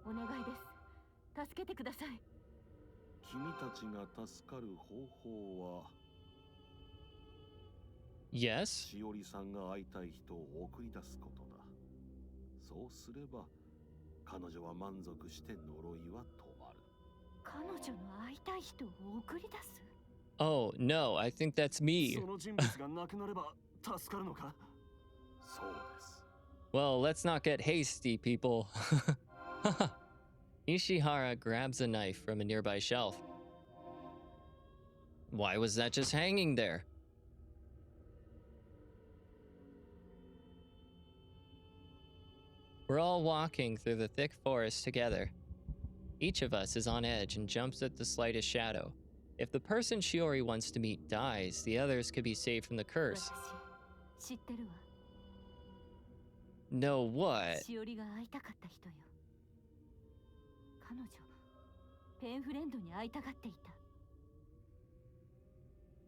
お願いです。助けてください。君たちが助かる方法は、Yes? しおりさんが会いたい人を送り出すことだ。そうすれば、彼女は満足して呪いは止まる。彼女の会いたい人を送り出す？ Oh, no, I think that's me. その人物が亡くなれば助かるのか？そうです。Well, let's not get hasty, people. Ishihara grabs a knife from a nearby shelf. Why was that just hanging there? We're all walking through the thick forest together. Each of us is on edge and jumps at the slightest shadow. If the person Shiori wants to meet dies, the others could be saved from the curse. 知ってるわ。 No, what? しおりが会いたかった人よ。彼女、ペンフレンドに会いたがっていた。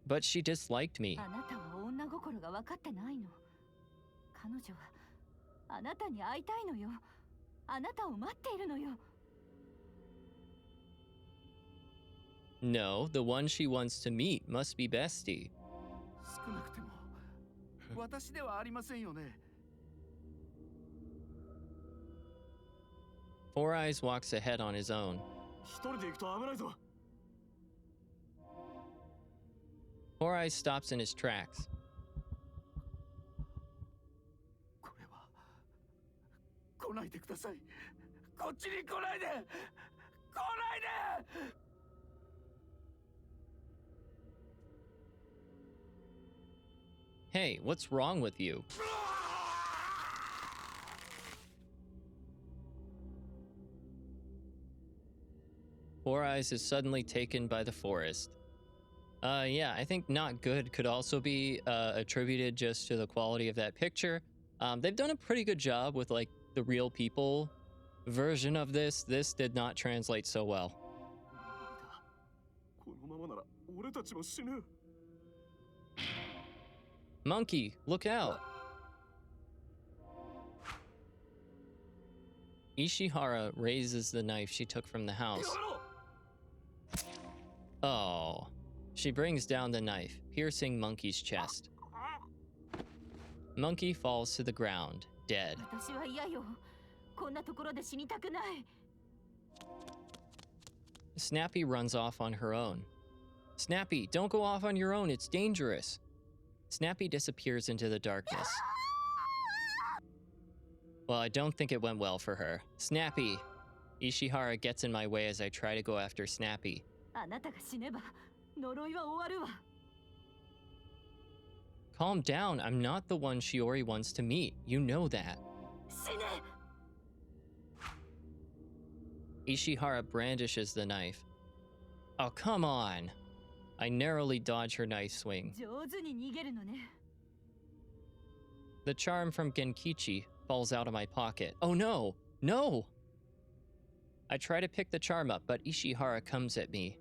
But she disliked me. あなたは女心が分かってないの。彼女はあなたに会いたいのよ。あなたを待っているのよ。 No, the one she wants to meet must be Bestie. 少なくても私ではありませんよね。Four Eyes walks ahead on his own. 一人で行くと危ないぞ。 Four Eyes stops in his tracks. これは来ないでください。こっちに来ないで。来ないで。 Hey, what's wrong with you? Four Eyes is suddenly taken by the forest. Yeah, I think not good could also be attributed just to the quality of that picture. They've done a pretty good job with like the real people version of this. This did not translate so well. このままなら俺たちも死ぬ。 Monkey, look out! Ishihara raises the knife she took from the house. Oh. She brings down the knife, piercing Monkey's chest. Monkey falls to the ground, dead. 私は嫌よ。こんなところで死にたくない。 Snappy runs off on her own. Snappy, don't go off on your own, it's dangerous. Snappy disappears into the darkness. Well, I don't think it went well for her. Snappy! Ishihara gets in my way as I try to go after Snappy. あなたが死ねば呪いは終わるわ。 Calm down, I'm not the one Shiori wants to meet. You know that. 死ね。 Ishihara brandishes the knife. Oh, come on! I narrowly dodge her knife swing. 上手に逃げるのね。 The charm from Genkichi falls out of my pocket. Oh no! No! I try to pick the charm up, but Ishihara comes at me.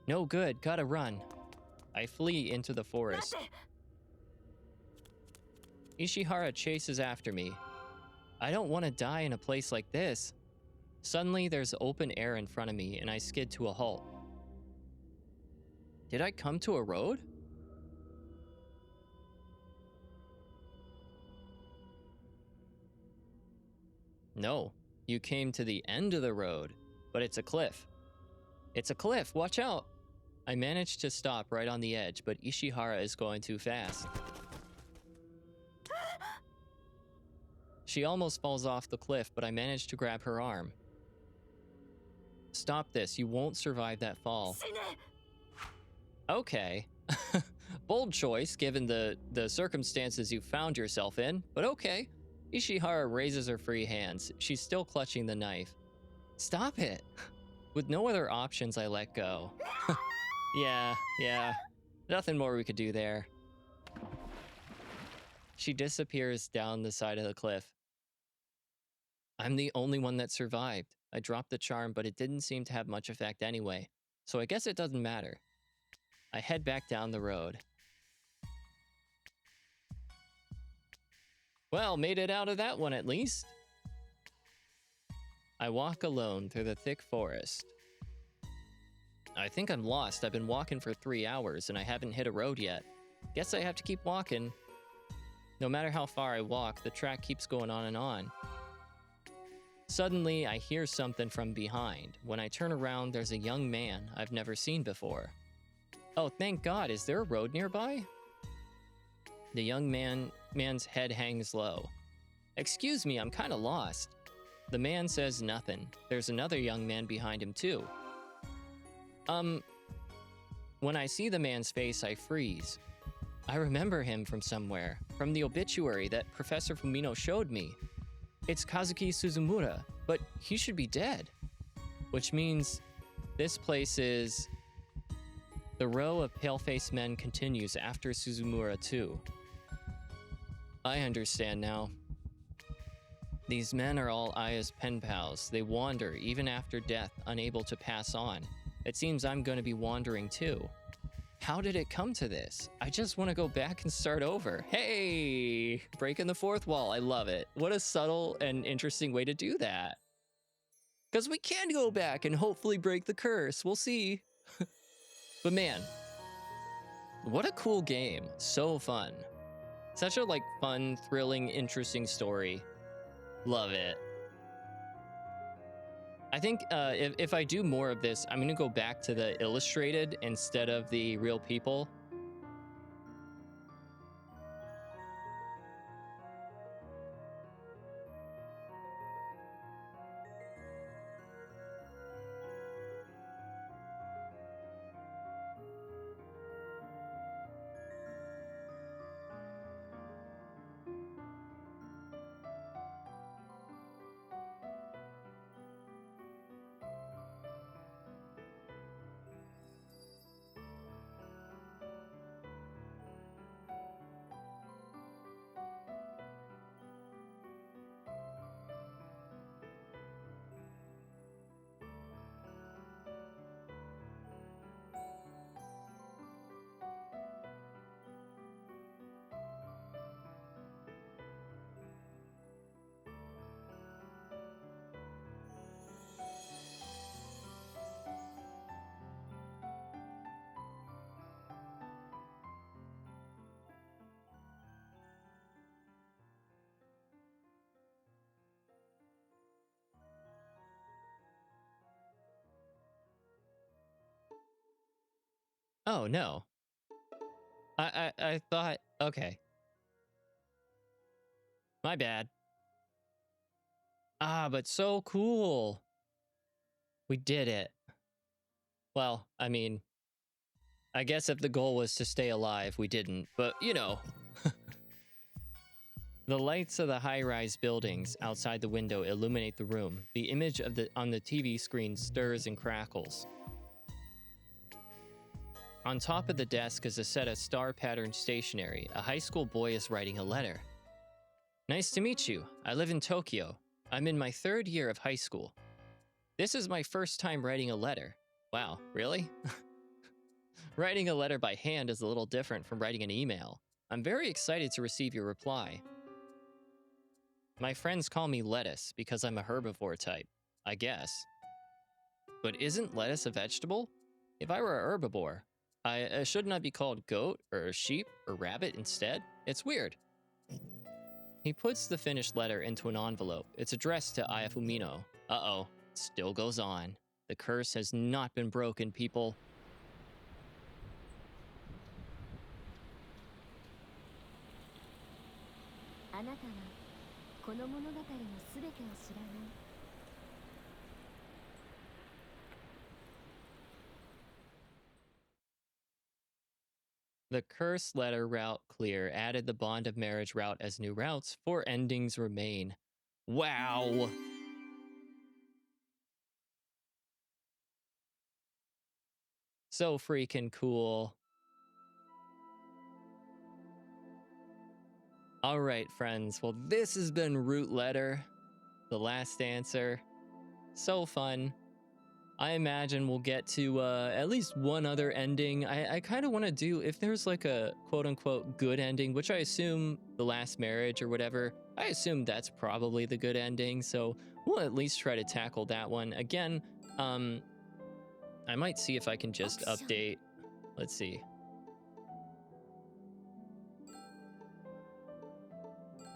No good, gotta run. I flee into the forest. Ishihara chases after me. I don't want to die in a place like this. Suddenly, there's open air in front of me, and I skid to a halt. Did I come to a road? No, you came to the end of the road, but it's a cliff. It's a cliff, watch out! I managed to stop right on the edge, but Ishihara is going too fast. She almost falls off the cliff, but I managed to grab her arm. Stop this, you won't survive that fall. Okay. Bold choice, given the circumstances you found yourself in, but okay. Ishihara raises her free hands. She's still clutching the knife. Stop it! With no other options, I let go. Yeah. Nothing more we could do there. She disappears down the side of the cliff. I'm the only one that survived. I dropped the charm, but it didn't seem to have much effect anyway, so I guess it doesn't matter. I head back down the road. Well, made it out of that one at least. I walk alone through the thick forest. I think I'm lost. I've been walking for 3 hours and I haven't hit a road yet. Guess I have to keep walking. No matter how far I walk, the track keeps going on and on. Suddenly, I hear something from behind. When I turn around, there's a young man I've never seen before. Oh, thank God, is there a road nearby? The young man's head hangs low. Excuse me, I'm kinda lost. The man says nothing. There's another young man behind him too. When I see the man's face, I freeze. I remember him from somewhere, from the obituary that Professor Fumino showed me. It's Kazuki Suzumura, but he should be dead. Which means this place is... The row of pale-faced men continues after Suzumura too. I understand now. These men are all Aya's pen pals. They wander even after death, unable to pass on. It seems I'm going to be wandering too. How did it come to this? I just want to go back and start over. Hey! Breaking the fourth wall. I love it. What a subtle and interesting way to do that. Because we can go back and hopefully break the curse. We'll see. But man, what a cool game. So fun. Such a fun, thrilling, interesting story. Love it. I think if I do more of this, I'm going to go back to the illustrated instead of the real people. Oh, no. I thought... Okay. My bad. Ah, but so cool. We did it. Well, I mean... I guess if the goal was to stay alive, we didn't. But, you know. The lights of the high-rise buildings outside the window illuminate the room. The image on the TV screen stirs and crackles. On top of the desk is a set of star-patterned stationery. A high school boy is writing a letter. Nice to meet you. I live in Tokyo. I'm in my 3rd year of high school. This is my first time writing a letter. Wow, really? Writing a letter by hand is a little different from writing an email. I'm very excited to receive your reply. My friends call me lettuce because I'm a herbivore type, I guess. But isn't lettuce a vegetable? If I were a herbivore, I shouldn't I be called goat or sheep or rabbit instead? It's weird. He puts the finished letter into an envelope. It's addressed to Aya Fumino. Uh-oh, it still goes on. The curse has not been broken, people. The curse letter route clear added the bond of marriage route as new routes. 4 endings remain. Wow. So freaking cool. All right, friends. Well, this has been Root Letter, the last answer. So fun. I imagine we'll get to at least one other ending. I kind of want to do, if there's like a quote-unquote good ending, which I assume the last marriage or whatever, I assume that's probably the good ending. So we'll at least try to tackle that one. Again, I might see if I can just update. Let's see.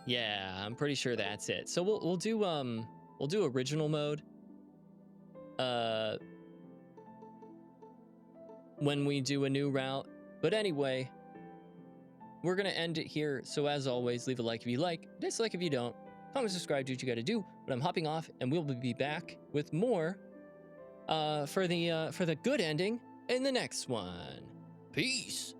Yeah, I'm pretty sure that's it. So we'll do original mode. When we do a new route. But anyway, we're gonna end it here. So as always, leave a like if you like, dislike if you don't, comment, subscribe, do what you gotta do. But I'm hopping off, and we'll be back with more for the good ending in the next one. Peace.